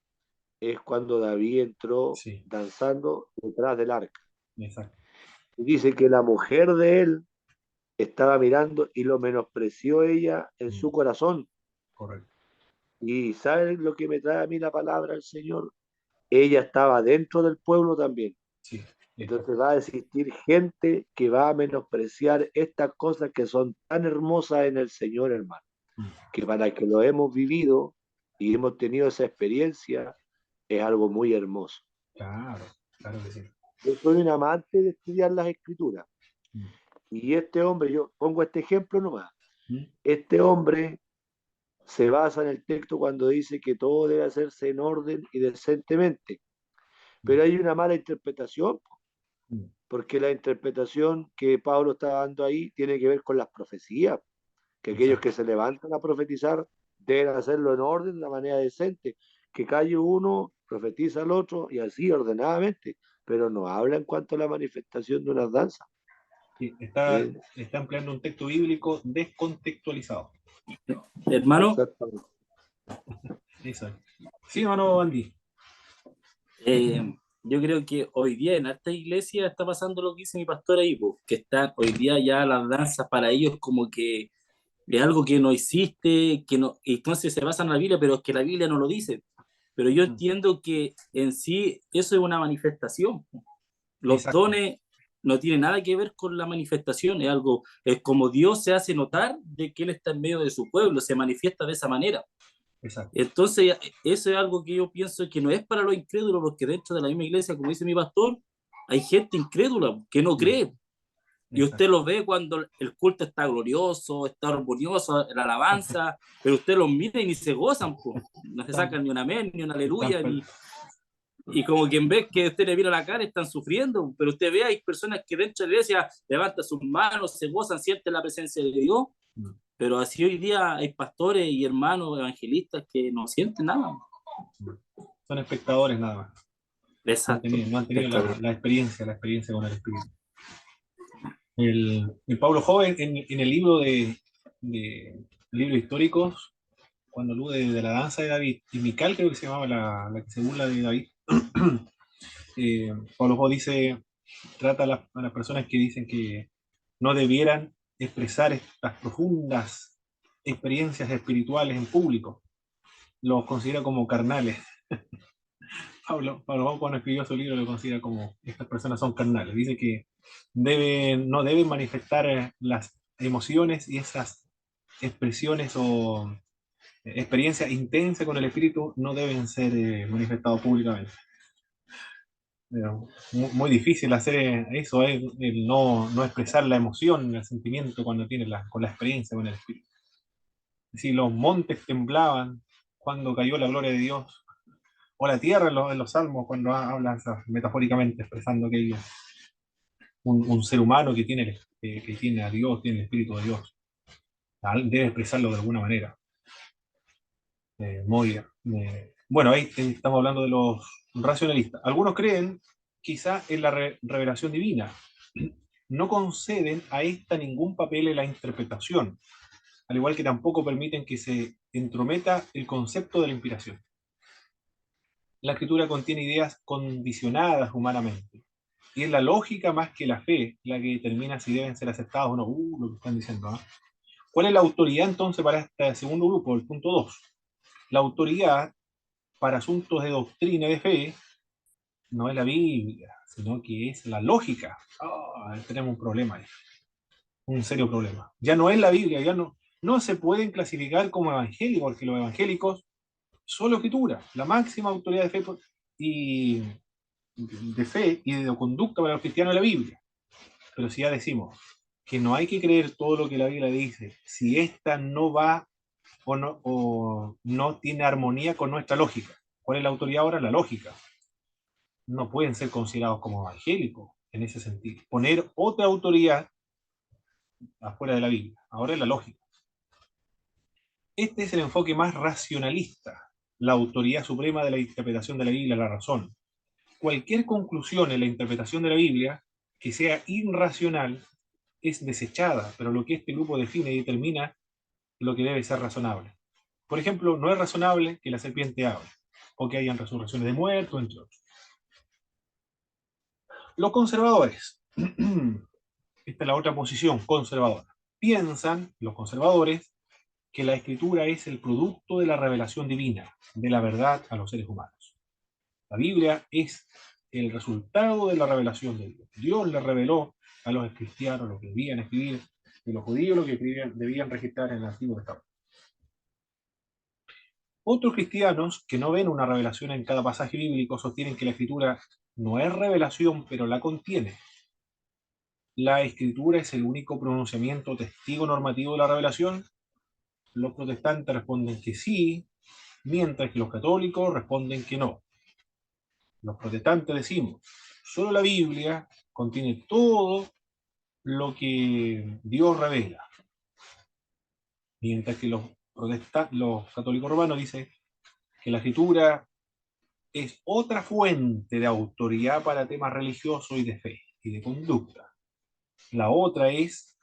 es cuando David entró Sí, danzando detrás del arca. exacto. Y dice que la mujer de él estaba mirando y lo menospreció ella en Mm. su corazón. Correcto. Y ¿saben lo que me trae a mí la palabra del Señor? Ella estaba dentro del pueblo también. Sí, exacto. Entonces va a existir gente que va a menospreciar estas cosas que son tan hermosas en el Señor, hermano. Mm. Que para que lo hemos vivido y hemos tenido esa experiencia, es algo muy hermoso. Claro, claro que sí. Yo soy un amante de estudiar las escrituras. Mm. Y este hombre, yo pongo este ejemplo nomás, Mm. este hombre se basa en el texto cuando dice que todo debe hacerse en orden y decentemente. Pero hay una mala interpretación, Mm. porque la interpretación que Pablo está dando ahí tiene que ver con las profecías, que aquellos Exacto. que se levantan a profetizar deben hacerlo en orden, de una manera decente, que calle uno, profetiza al otro y así ordenadamente, pero no habla en cuanto a la manifestación de unas danzas. Sí, está, ¿Eh? está empleando un texto bíblico descontextualizado. Hermano, Exactamente. Exacto. Sí, hermano Andy. yo creo que hoy día en esta iglesia está pasando lo que dice mi pastor ahí, po, que están hoy día ya las danzas para ellos como que es algo que no existe, que no, y entonces se basan en la Biblia, pero es que la Biblia no lo dice. Pero yo Mm. entiendo que en sí eso es una manifestación. Los Exacto. dones no tienen nada que ver con la manifestación, es algo, es como Dios se hace notar de que Él está en medio de su pueblo, se manifiesta de esa manera. Exacto. Entonces, eso es algo que yo pienso que no es para los incrédulos, porque dentro de la misma iglesia, como dice mi pastor, hay gente incrédula que no Mm. cree. Y usted Exacto. lo ve cuando el culto está glorioso, está armonioso, la alabanza, pero usted los mira y ni se gozan, po. No se Están, sacan ni un amén, ni un están aleluya, per- y como que en vez que usted le mira la cara, están sufriendo. Pero usted ve, hay personas que dentro de la iglesia levantan sus manos, se gozan, sienten la presencia de Dios. Mm. Pero así hoy día hay pastores y hermanos evangelistas que no sienten nada. Son espectadores nada más. No han Exacto. tenido, no han tenido la experiencia con el Espíritu. El Pablo Joven en el libro de libros históricos, cuando alude de la danza de David, y Mical creo que se llamaba la que se burla de David, Pablo Jó dice, trata a las personas que dicen que no debieran expresar estas profundas experiencias espirituales en público. Los considera como carnales. Pablo Jó, cuando escribió su libro, lo considera como estas personas son carnales. Dice que no deben manifestar las emociones y esas expresiones o experiencias intensas con el espíritu no deben ser manifestados públicamente. Muy difícil hacer eso, el no expresar la emoción, el sentimiento cuando tienes con la experiencia con el espíritu. Si los montes temblaban cuando cayó la gloria de Dios, o la tierra en los salmos, cuando hablan metafóricamente, expresando que hay un ser humano que tiene a Dios, tiene el espíritu de Dios, debe expresarlo de alguna manera. Bueno, ahí estamos hablando de los racionalistas. Algunos creen quizá en la revelación divina. No conceden a esta ningún papel en la interpretación, al igual que tampoco permiten que se entrometa el concepto de la inspiración. La escritura contiene ideas condicionadas humanamente, y es la lógica más que la fe la que determina si deben ser aceptadas o no. Lo que están diciendo, ¿no? ¿Cuál es la autoridad entonces para este segundo grupo, el punto 2? La autoridad para asuntos de doctrina y de fe no es la Biblia, sino que es la lógica. Tenemos un problema ahí, un serio problema. Ya no es la Biblia, ya no se pueden clasificar como evangélicos, porque los evangélicos son la escritura, la máxima autoridad y de conducta para los cristianos es la Biblia. Pero si ya decimos que no hay que creer todo lo que la Biblia dice, si esta no va o no tiene armonía con nuestra lógica. ¿Cuál es la autoridad ahora? La lógica. No pueden ser considerados como evangélicos en ese sentido. Poner otra autoridad afuera de la Biblia. Ahora es la lógica. Este es el enfoque más racionalista, la autoridad suprema de la interpretación de la Biblia, la razón. Cualquier conclusión en la interpretación de la Biblia que sea irracional es desechada, pero lo que este grupo define y determina lo que debe ser razonable. Por ejemplo, no es razonable que la serpiente hable, o que hayan resurrecciones de muertos, entre otros. Los conservadores, esta es la otra posición conservadora, piensan, los conservadores, que la escritura es el producto de la revelación divina, de la verdad a los seres humanos. La Biblia es el resultado de la revelación de Dios. Dios le reveló a los cristianos lo que debían escribir, y los judíos lo que debían registrar en el Antiguo Testamento. Otros cristianos que no ven una revelación en cada pasaje bíblico sostienen que la escritura no es revelación, pero la contiene. La escritura es el único pronunciamiento testigo normativo de la revelación. Los protestantes responden que sí, mientras que los católicos responden que no. Los protestantes decimos, solo la Biblia contiene todo lo que Dios revela. Mientras que los católicos romanos dicen que la escritura es otra fuente de autoridad para temas religiosos y de fe y de conducta. La otra es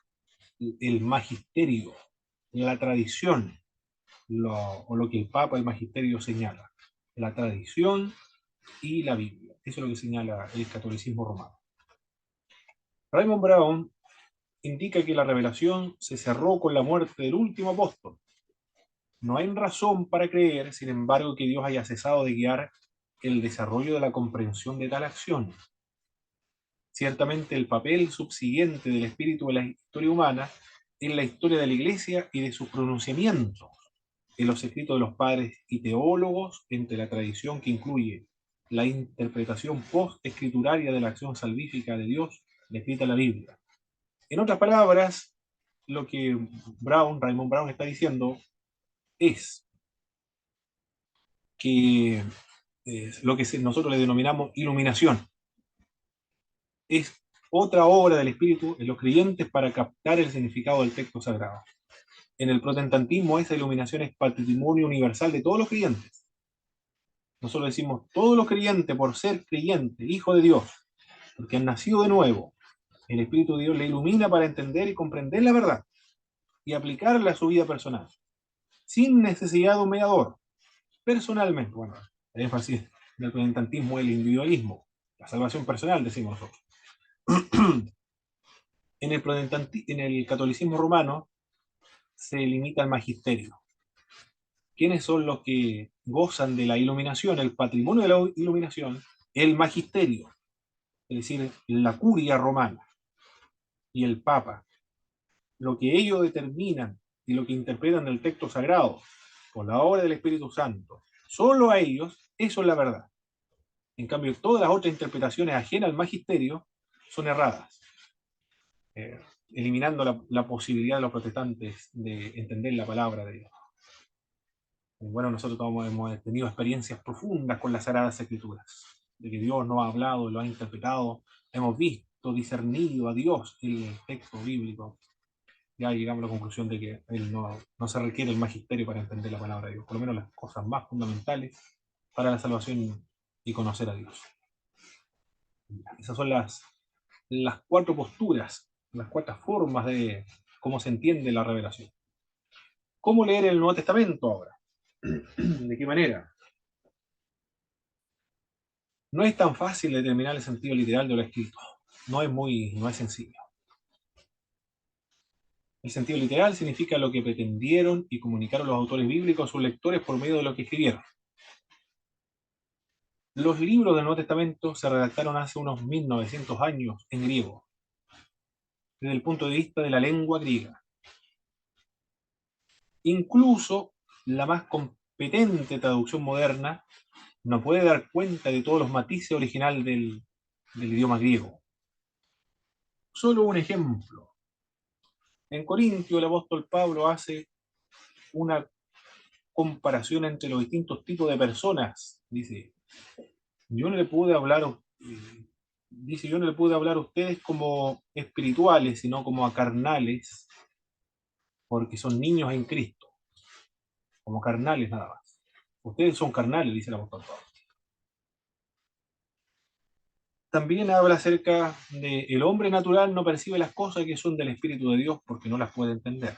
el magisterio, la tradición, o lo que el Papa, el magisterio señala. La tradición y la Biblia. Eso es lo que señala el catolicismo romano. Raymond Brown indica que la revelación se cerró con la muerte del último apóstol. No hay razón para creer, sin embargo, que Dios haya cesado de guiar el desarrollo de la comprensión de tal acción. Ciertamente el papel subsiguiente del espíritu de la historia humana es la historia de la Iglesia y de sus pronunciamientos en los escritos de los padres y teólogos, entre la tradición que incluye la interpretación post-escrituraria de la acción salvífica de Dios descrita en la Biblia. En otras palabras, lo que Raymond Brown está diciendo es que lo que nosotros le denominamos iluminación es otra obra del Espíritu en los creyentes para captar el significado del texto sagrado. En el protestantismo esa iluminación es patrimonio universal de todos los creyentes. Nosotros decimos, todos los creyentes, por ser creyentes, hijos de Dios, porque han nacido de nuevo, el Espíritu de Dios le ilumina para entender y comprender la verdad y aplicarla a su vida personal, sin necesidad de un mediador. Personalmente, bueno, el énfasis del protestantismo es el individualismo. La salvación personal, decimos nosotros. En el catolicismo romano se limita al magisterio. ¿Quiénes son los que gozan de la iluminación, el patrimonio de la iluminación? El magisterio, es decir, la curia romana y el papa. Lo que ellos determinan y lo que interpretan del texto sagrado por la obra del Espíritu Santo, solo a ellos, eso es la verdad. En cambio, todas las otras interpretaciones ajenas al magisterio son erradas, eliminando la posibilidad de los protestantes de entender la palabra de Dios. Bueno, nosotros hemos tenido experiencias profundas con las Sagradas Escrituras, de que Dios nos ha hablado, lo ha interpretado, hemos visto, discernido a Dios en el texto bíblico. Ya llegamos a la conclusión de que no se requiere el magisterio para entender la palabra de Dios, por lo menos las cosas más fundamentales para la salvación y conocer a Dios. Esas son las 4 posturas, las 4 formas de cómo se entiende la revelación. ¿Cómo leer el Nuevo Testamento ahora? ¿De qué manera? No es tan fácil determinar el sentido literal de lo escrito. No es sencillo. El sentido literal significa lo que pretendieron y comunicaron los autores bíblicos a sus lectores por medio de lo que escribieron. Los libros del Nuevo Testamento se redactaron hace unos 1900 años en griego, desde el punto de vista de la lengua griega. Incluso la más competente traducción moderna no puede dar cuenta de todos los matices originales del idioma griego. Solo un ejemplo. En Corintio el apóstol Pablo hace una comparación entre los distintos tipos de personas. Dice, yo no le pude hablar a ustedes como espirituales, sino como a carnales, porque son niños en Cristo. Como carnales nada más. Ustedes son carnales, dice el apóstol Pablo. También habla acerca de el hombre natural no percibe las cosas que son del Espíritu de Dios porque no las puede entender,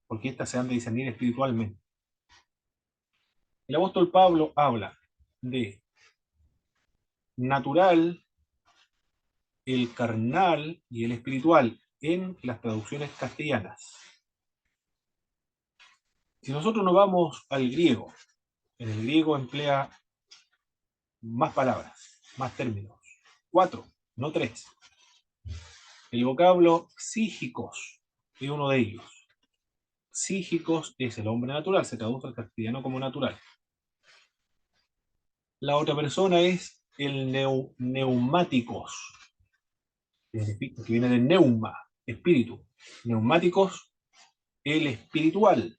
porque éstas se han de discernir espiritualmente. El apóstol Pablo habla de natural, el carnal y el espiritual en las traducciones castellanas. Si nosotros nos vamos al griego, en el griego emplea más palabras, más términos, 4, no 3. El vocablo psíquicos es uno de ellos. Psíquicos es el hombre natural, se traduce al castellano como natural. La otra persona es el neumáticos, que viene de neuma, espíritu. Neumáticos, el espiritual.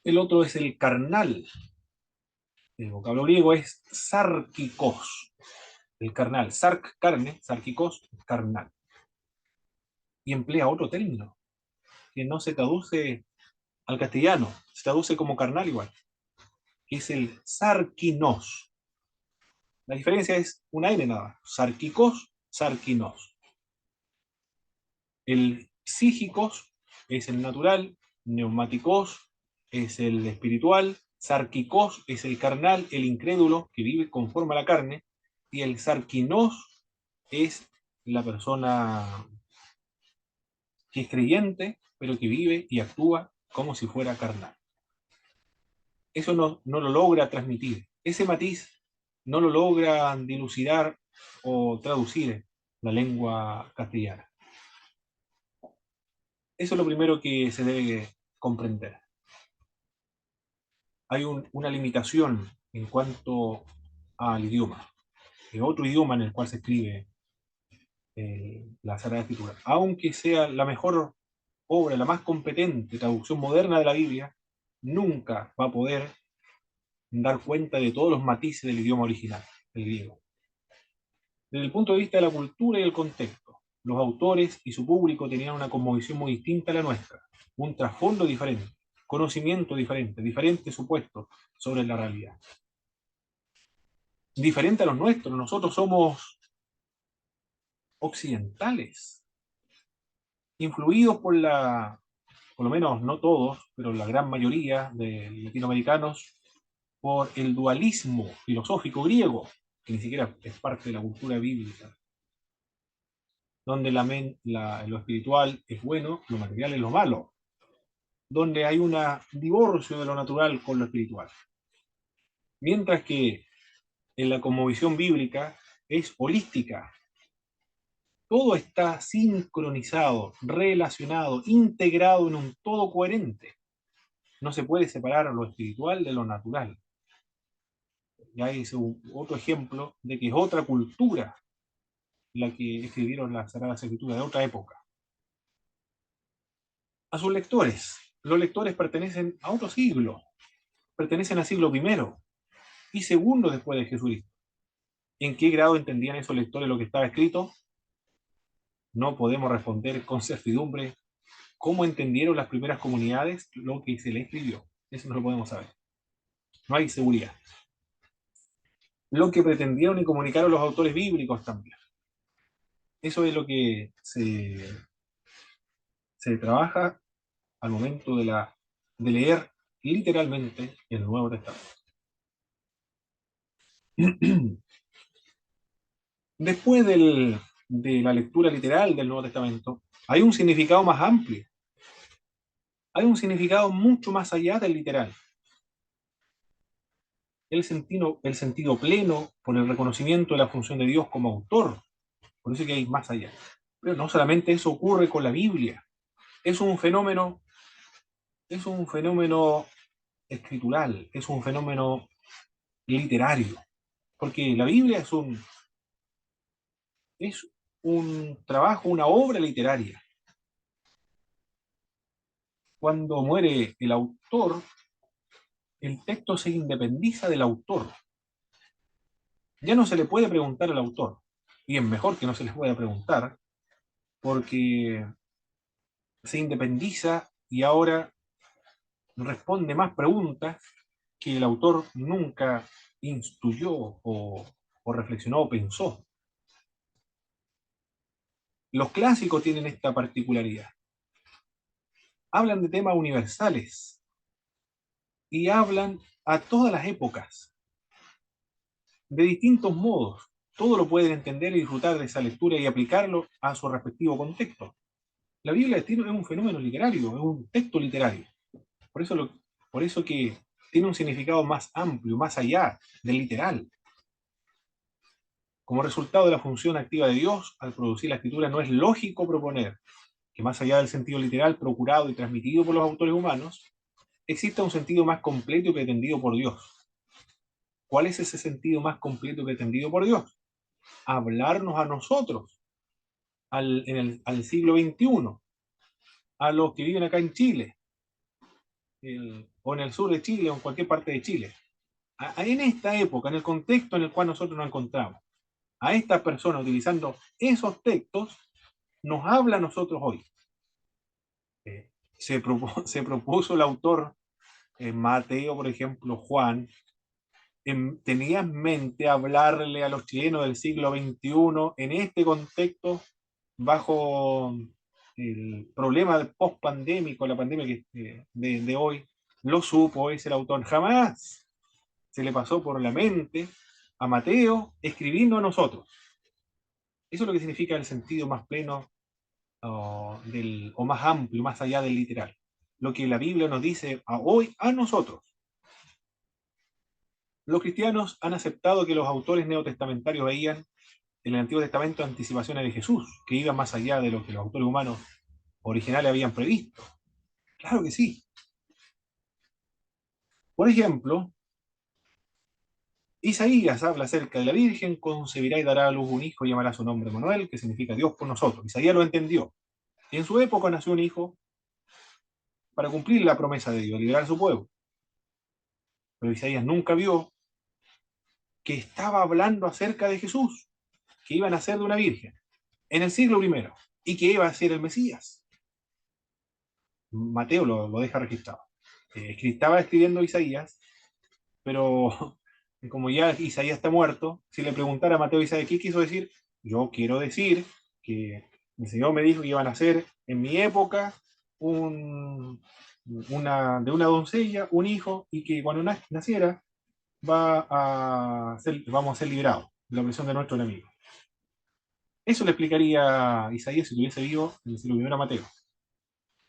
El otro es el carnal. El vocablo griego es sárquicos, el carnal. Sark, carne, sárquicos, carnal. Y emplea otro término, que no se traduce al castellano, se traduce como carnal igual, que es el sarquinos. La diferencia es una N nada, sárquicos, sarquinos. El psíquicos es el natural, neumáticos es el espiritual, sárquicos es el carnal, el incrédulo que vive conforme a la carne, y el sarquinos es la persona que es creyente, pero que vive y actúa como si fuera carnal. Eso no lo logra transmitir. Ese matiz no lo logra dilucidar o traducir la lengua castellana. Eso es lo primero que se debe comprender. Hay una limitación en cuanto al idioma. Es otro idioma en el cual se escribe la Sagrada Escritura. Aunque sea la mejor obra, la más competente traducción moderna de la Biblia, nunca va a poder dar cuenta de todos los matices del idioma original, el griego. Desde el punto de vista de la cultura y el contexto, los autores y su público tenían una cosmovisión muy distinta a la nuestra, un trasfondo diferente, conocimiento diferente, diferentes supuestos sobre la realidad. Diferente a los nuestros, nosotros somos occidentales, influidos por lo menos no todos, pero la gran mayoría de latinoamericanos, por el dualismo filosófico griego. que ni siquiera es parte de la cultura bíblica, donde lo espiritual es bueno, lo material es lo malo, donde hay un divorcio de lo natural con lo espiritual. Mientras que en la cosmovisión bíblica es holística. Todo está sincronizado, relacionado, integrado en un todo coherente. No se puede separar lo espiritual de lo natural. Ya es otro ejemplo de que es otra cultura la que escribieron las Sagradas Escrituras de otra época. A sus lectores. Los lectores pertenecen a otro siglo, pertenecen al siglo I y segundo después de Jesucristo. ¿En qué grado entendían esos lectores lo que estaba escrito? No podemos responder con certidumbre cómo entendieron las primeras comunidades lo que se les escribió. Eso no lo podemos saber. No hay seguridad. Lo que pretendieron y comunicaron los autores bíblicos también. Eso es lo que se trabaja al momento de leer literalmente el Nuevo Testamento. Después de la lectura literal del Nuevo Testamento, hay un significado más amplio. Hay un significado mucho más allá del literal. El sentido pleno por el reconocimiento de la función de Dios como autor. Por eso es que hay más allá. Pero no solamente eso ocurre con la Biblia. Es un fenómeno escritural, es un fenómeno literario. Porque la Biblia es un trabajo, una obra literaria. Cuando muere el autor, el texto se independiza del autor. Ya no se le puede preguntar al autor. Y es mejor que no se les pueda preguntar, porque se independiza y ahora responde más preguntas que el autor nunca instruyó o reflexionó o pensó. Los clásicos tienen esta particularidad. Hablan de temas universales y hablan a todas las épocas, de distintos modos. Todo lo pueden entender y disfrutar de esa lectura y aplicarlo a su respectivo contexto. La Biblia es un fenómeno literario, es un texto literario. Por eso, por eso que tiene un significado más amplio, más allá del literal. Como resultado de la función activa de Dios, al producir la escritura, no es lógico proponer que más allá del sentido literal procurado y transmitido por los autores humanos, exista un sentido más completo y pretendido por Dios. ¿Cuál es ese sentido más completo y pretendido por Dios? Hablarnos a nosotros, al siglo XXI, a los que viven acá en Chile, o en el sur de Chile, o en cualquier parte de Chile. En esta época, en el contexto en el cual nosotros nos encontramos, a estas personas utilizando esos textos, nos habla a nosotros hoy. Se propuso el autor, Mateo, por ejemplo, Juan, tenía en mente hablarle a los chilenos del siglo XXI en este contexto, bajo el problema post-pandémico, la pandemia de hoy. Lo supo ese el autor. Jamás se le pasó por la mente a Mateo escribiendo a nosotros. Eso es lo que significa el sentido más pleno o más amplio, más allá del literal. Lo que la Biblia nos dice hoy a nosotros. Los cristianos han aceptado que los autores neotestamentarios veían en el Antiguo Testamento anticipaciones de Jesús, que iban más allá de lo que los autores humanos originales habían previsto. Claro que sí. Por ejemplo, Isaías habla acerca de la Virgen, concebirá y dará a luz un hijo y llamará su nombre Manuel, que significa Dios por nosotros. Isaías lo entendió. Y en su época nació un hijo para cumplir la promesa de Dios, liberar a su pueblo. Pero Isaías nunca vio que estaba hablando acerca de Jesús, que iba a nacer de una virgen, en el siglo I, y que iba a ser el Mesías. Mateo lo deja registrado. Estaba escribiendo Isaías, pero como ya Isaías está muerto, si le preguntara a Mateo Isaías qué quiso decir, yo quiero decir que el Señor me dijo que iban a ser en mi época de una doncella un hijo, y que cuando naciera vamos a ser liberados. la opresión de nuestro enemigo. Eso le explicaría Isaías si tuviese vivo en el siglo I a Mateo.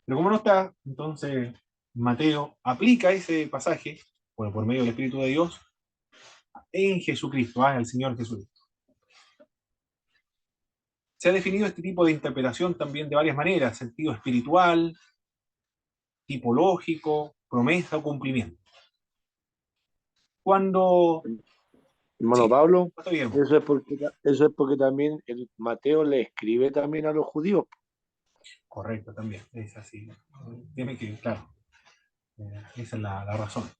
Pero como no está, entonces Mateo aplica ese pasaje, bueno, por medio del Espíritu de Dios, en Jesucristo, el Señor Jesucristo. Se ha definido este tipo de interpretación también de varias maneras: sentido espiritual, tipológico, promesa o cumplimiento. Cuando... Hermano Sí, Pablo, está bien. eso es porque también el Mateo le escribe también a los judíos. Correcto, también, es así. Tiene que, claro, esa es la razón.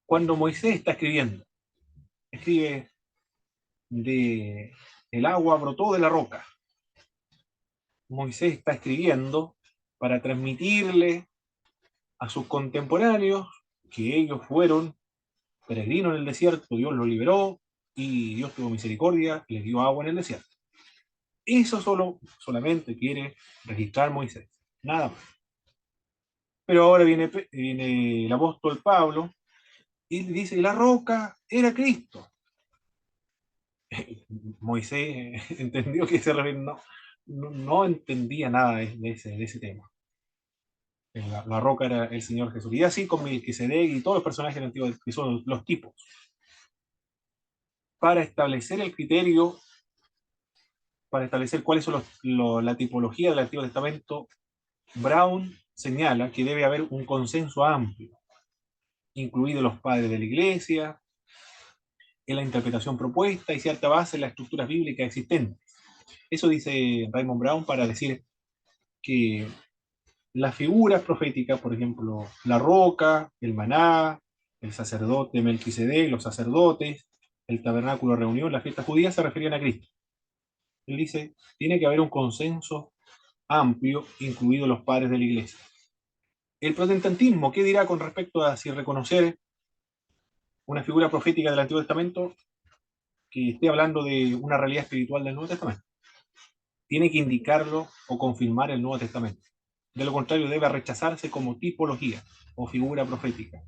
Cuando Moisés está escribiendo, escribe el agua brotó de la roca. Moisés está escribiendo para transmitirle a sus contemporáneos que ellos fueron peregrinos en el desierto, Dios los liberó y Dios tuvo misericordia y les dio agua en el desierto. Eso solamente quiere registrar Moisés, nada más. Pero ahora viene el apóstol Pablo y dice: la roca era Cristo. Moisés entendió que no entendía nada de ese tema. La roca era el Señor Jesús. Y así con Melquisedec y todos los personajes del Antiguo, que son los tipos. Para establecer el criterio, para establecer cuáles son la tipología del Antiguo Testamento, Brown señala que debe haber un consenso amplio, incluidos los padres de la Iglesia, en la interpretación propuesta y cierta base en las estructuras bíblicas existentes. Eso dice Raymond Brown para decir que las figuras proféticas, por ejemplo, la roca, el maná, el sacerdote Melquisedec, los sacerdotes, el tabernáculo de reunión, la fiesta judía, se referían a Cristo. Él dice: tiene que haber un consenso amplio, incluidos los padres de la Iglesia. El protestantismo, ¿qué dirá con respecto a si reconocer una figura profética del Antiguo Testamento que esté hablando de una realidad espiritual del Nuevo Testamento? Tiene que indicarlo o confirmar el Nuevo Testamento. De lo contrario, debe rechazarse como tipología o figura profética.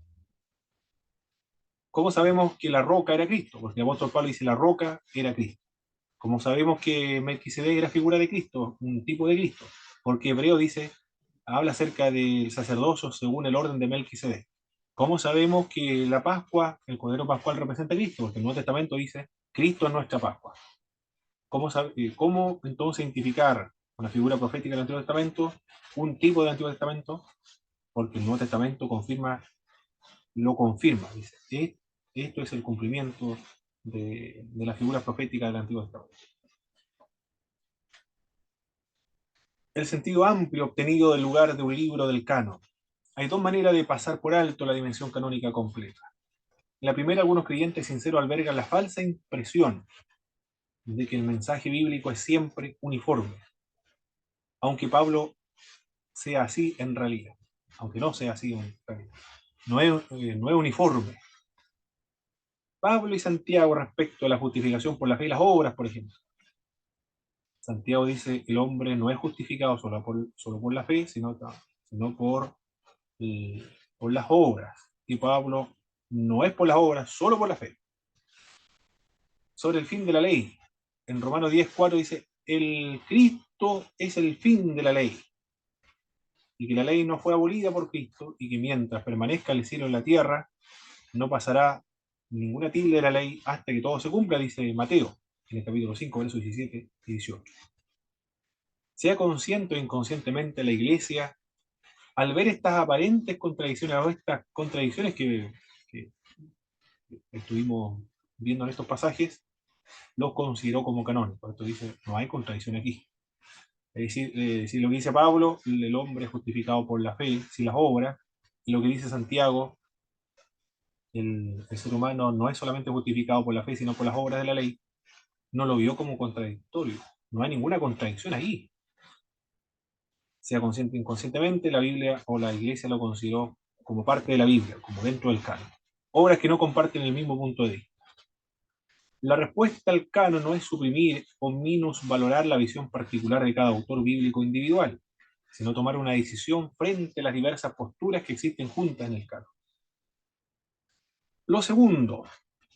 ¿Cómo sabemos que la roca era Cristo? Porque el apóstol Pablo dice: la roca era Cristo. ¿Cómo sabemos que Melquisedec era figura de Cristo, un tipo de Cristo? Porque Hebreo habla acerca del sacerdocio según el orden de Melquisedec. ¿Cómo sabemos que la Pascua, el Cordero Pascual, representa a Cristo? Porque el Nuevo Testamento dice: Cristo es nuestra Pascua. ¿Cómo entonces identificar una figura profética del Antiguo Testamento, un tipo del Antiguo Testamento? Porque el Nuevo Testamento lo confirma, dice: esto es el cumplimiento de la figura profética del Antiguo Testamento. El sentido amplio obtenido del lugar de un libro del canon. Hay dos maneras de pasar por alto la dimensión canónica completa. La primera, algunos creyentes sinceros albergan la falsa impresión de que el mensaje bíblico es siempre uniforme, aunque Pablo sea así en realidad, aunque no sea así en realidad. No es uniforme. Pablo y Santiago, respecto a la justificación por la fe y las obras, por ejemplo. Santiago dice: el hombre no es justificado solo por la fe, sino por las obras. Y Pablo: no es por las obras, solo por la fe. Sobre el fin de la ley, en Romanos 10:4 dice: el Cristo es el fin de la ley, y que la ley no fue abolida por Cristo, y que mientras permanezca el cielo en la tierra, no pasará ninguna tilde de la ley hasta que todo se cumpla, dice Mateo, en el capítulo 5, versos 17 y 18. Sea consciente o inconscientemente, la Iglesia, al ver estas aparentes contradicciones o estas contradicciones que estuvimos viendo en estos pasajes, los consideró como canónicos. Esto dice: no hay contradicción aquí. Es decir, lo que dice Pablo: el hombre es justificado por la fe, sin las obras, y lo que dice Santiago: el ser humano no es solamente justificado por la fe, sino por las obras de la ley, no lo vio como contradictorio. No hay ninguna contradicción ahí. Sea consciente o inconscientemente, la Biblia o la Iglesia lo consideró como parte de la Biblia, como dentro del canon. Obras que no comparten el mismo punto de vista. La respuesta al canon no es suprimir o minusvalorar la visión particular de cada autor bíblico individual, sino tomar una decisión frente a las diversas posturas que existen juntas en el canon. Lo segundo,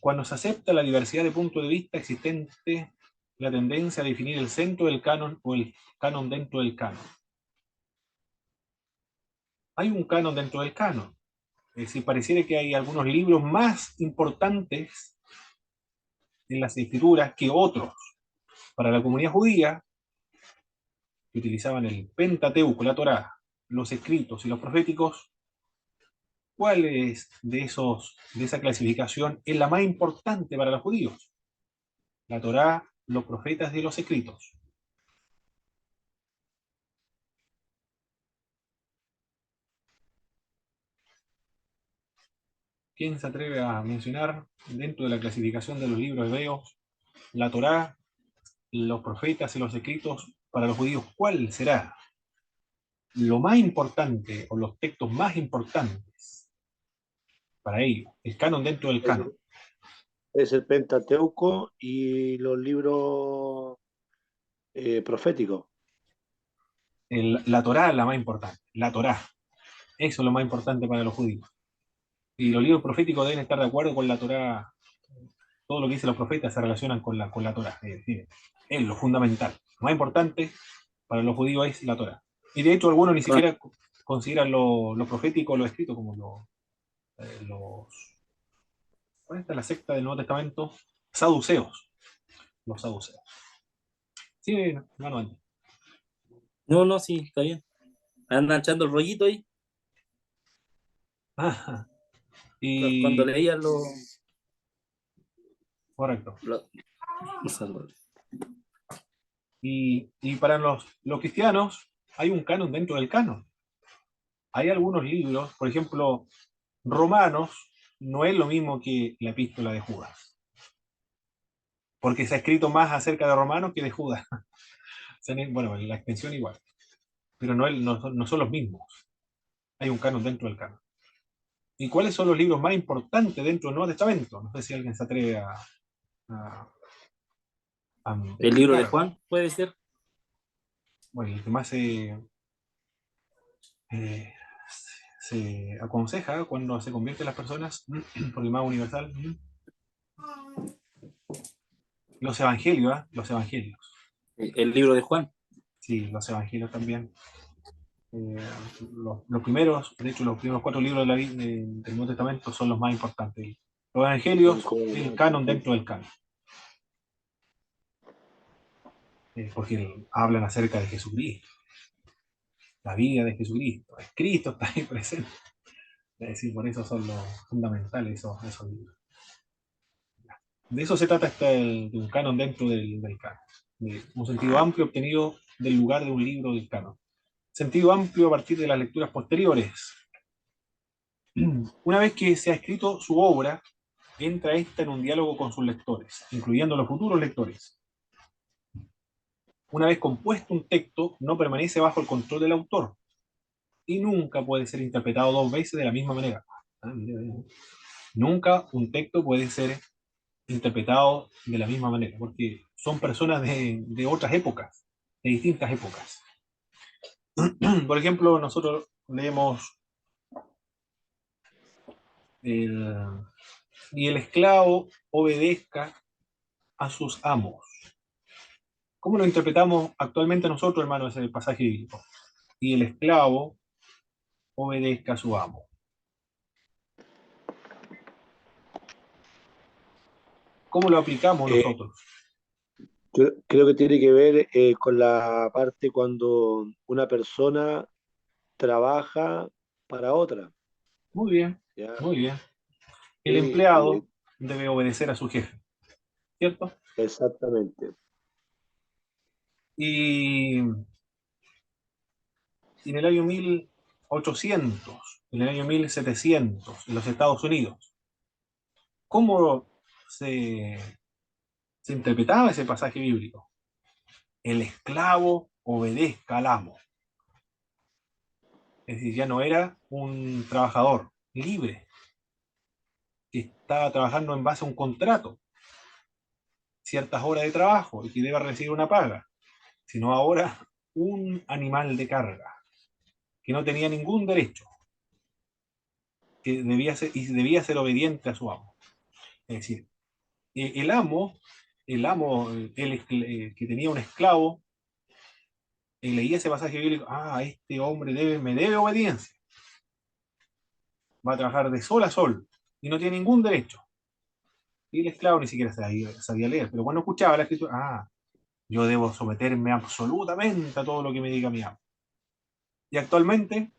Cuando se acepta la diversidad de puntos de vista existente, la tendencia a definir el centro del canon o el canon dentro del canon. Hay un canon dentro del canon. Es decir, pareciera que hay algunos libros más importantes en las escrituras que otros. Para la comunidad judía, que utilizaban el Pentateuco, la Torá, los escritos y los proféticos, ¿cuál es de esa clasificación es la más importante para los judíos? La Torá, los profetas y los escritos. ¿Quién se atreve a mencionar dentro de la clasificación de los libros hebreos la Torá, los profetas y los escritos para los judíos? ¿Cuál será lo más importante o los textos más importantes para ellos? El canon dentro del canon. Es el Pentateuco y los libros proféticos. La Torá es la más importante. La Torá. Eso es lo más importante para los judíos. Y los libros proféticos deben estar de acuerdo con la Torá. Todo lo que dicen los profetas se relacionan con la Torá. Es decir, es lo fundamental. Lo más importante para los judíos es la Torá. Y de hecho algunos ni siquiera consideran lo profético o lo escrito como los... ¿Cuál está la secta del Nuevo Testamento? Saduceos. Los saduceos. Sí, hermano Andy. No, no, sí, está bien. Andan echando el rollito ahí. Ajá. Cuando Y... leían los... Correcto. los árboles. Y para los cristianos hay un canon dentro del canon. Hay algunos libros, por ejemplo, Romanos no es lo mismo que la epístola de Judas, porque se ha escrito más acerca de Romanos que de Judas. Bueno, la extensión igual, pero no son los mismos. Hay un canon dentro del canon. ¿Y cuáles son los libros más importantes dentro del Nuevo Testamento? No sé si alguien se atreve a El libro de indicar. Juan, puede ser. Bueno, el que más se aconseja cuando se convierten las personas por el más universal. Los evangelios, ¿eh? Los evangelios. El libro de Juan. Sí, los evangelios también. Los primeros, de hecho, los primeros 4 libros del Nuevo Testamento son los más importantes. Los evangelios, el canon dentro del canon. Porque hablan acerca de Jesucristo, la vida de Jesucristo. Cristo está ahí presente. Es decir, por eso son los fundamentales esos libros. De eso se trata de un canon dentro del canon. De un sentido amplio obtenido del lugar de un libro del canon. Sentido amplio a partir de las lecturas posteriores. Una vez que se ha escrito su obra, entra esta en un diálogo con sus lectores, incluyendo los futuros lectores. Una vez compuesto un texto, no permanece bajo el control del autor y nunca puede ser interpretado 2 veces de la misma manera. Nunca un texto puede ser interpretado de la misma manera, porque son personas de otras épocas, de distintas épocas. Por ejemplo, nosotros leemos y el esclavo obedezca a sus amos. ¿Cómo lo interpretamos actualmente nosotros, hermano, ese pasaje bíblico? Y el esclavo obedezca a su amo. ¿Cómo lo aplicamos nosotros? Creo que tiene que ver con la parte cuando una persona trabaja para otra. Muy bien, ¿Ya? muy bien. El Sí, empleado debe obedecer a su jefe, ¿cierto? exactamente. Y en el año 1800, en el año 1700, en los Estados Unidos, ¿cómo se interpretaba ese pasaje bíblico? El esclavo obedezca al amo. Es decir, ya no era un trabajador libre que estaba trabajando en base a un contrato, ciertas horas de trabajo y que deba recibir una paga, sino ahora un animal de carga que no tenía ningún derecho, que debía ser obediente a su amo. Es decir, El amo, que tenía un esclavo, leía ese pasaje bíblico, este hombre me debe obediencia, va a trabajar de sol a sol y no tiene ningún derecho. Y el esclavo ni siquiera sabía leer, pero cuando escuchaba la escritura, yo debo someterme absolutamente a todo lo que me diga mi amo. Y actualmente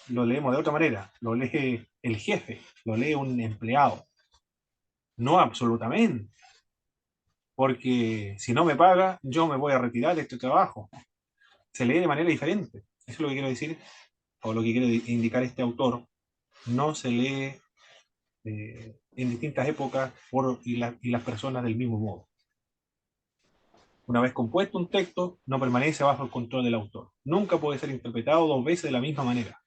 lo leemos de otra manera, lo lee el jefe, lo lee un empleado, no absolutamente, porque si no me paga, yo me voy a retirar de este trabajo. Se lee de manera diferente. Eso es lo que quiero decir, o lo que quiere indicar este autor. No se lee en distintas épocas y las personas del mismo modo. Una vez compuesto un texto, no permanece bajo el control del autor. Nunca puede ser interpretado dos veces de la misma manera.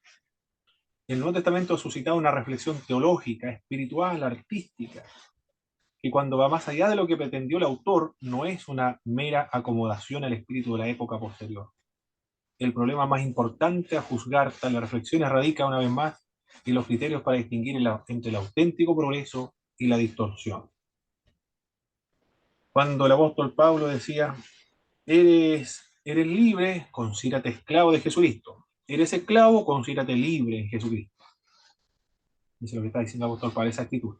El Nuevo Testamento ha suscitado una reflexión teológica, espiritual, artística, que cuando va más allá de lo que pretendió el autor, no es una mera acomodación al espíritu de la época posterior. El problema más importante a juzgar tales reflexiones radica una vez más en los criterios para distinguir entre el auténtico progreso y la distorsión. Cuando el apóstol Pablo decía, eres libre, consíderate esclavo de Jesucristo. Eres esclavo, consíderate libre en Jesucristo. Eso es lo que está diciendo el apóstol Pablo, esa actitud.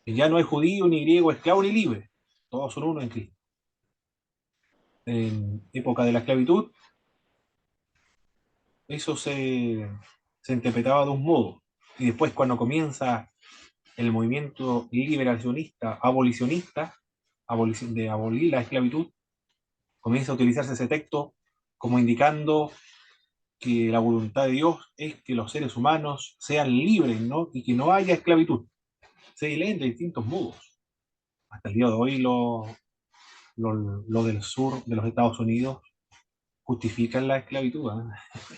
Que ya no hay judío, ni griego, esclavo, ni libre. Todos son uno en Cristo. En época de la esclavitud, eso se interpretaba de un modo. Y después cuando comienza el movimiento liberacionista, abolicionista, de abolir la esclavitud, comienza a utilizarse ese texto como indicando que la voluntad de Dios es que los seres humanos sean libres, ¿no? Y que no haya esclavitud. Se leen de distintos modos. Hasta el día de hoy lo del sur de los Estados Unidos justifican la esclavitud, ¿eh?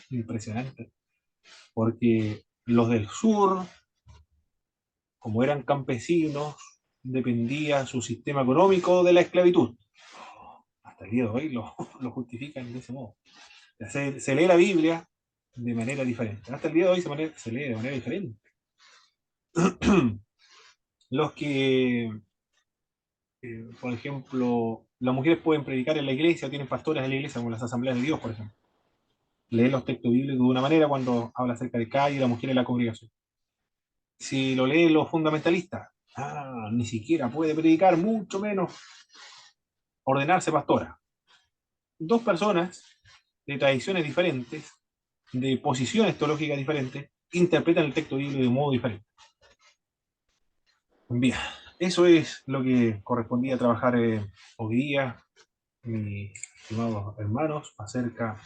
Impresionante. Porque los del sur, como eran campesinos, dependía su sistema económico de la esclavitud. Hasta el día de hoy lo justifican de ese modo. Se lee la Biblia de manera diferente. Hasta el día de hoy se lee de manera diferente. Los que, por ejemplo, las mujeres pueden predicar en la iglesia, tienen pastores en la iglesia, como las asambleas de Dios, por ejemplo. Leen los textos bíblicos de una manera cuando habla acerca de Calle y la mujer en la congregación. Si lo leen los fundamentalistas, ni siquiera puede predicar, mucho menos ordenarse pastora. Dos personas de tradiciones diferentes, de posiciones teológicas diferentes, interpretan el texto bíblico de un modo diferente. Bien, eso es lo que correspondía trabajar hoy día, mis estimados hermanos, acerca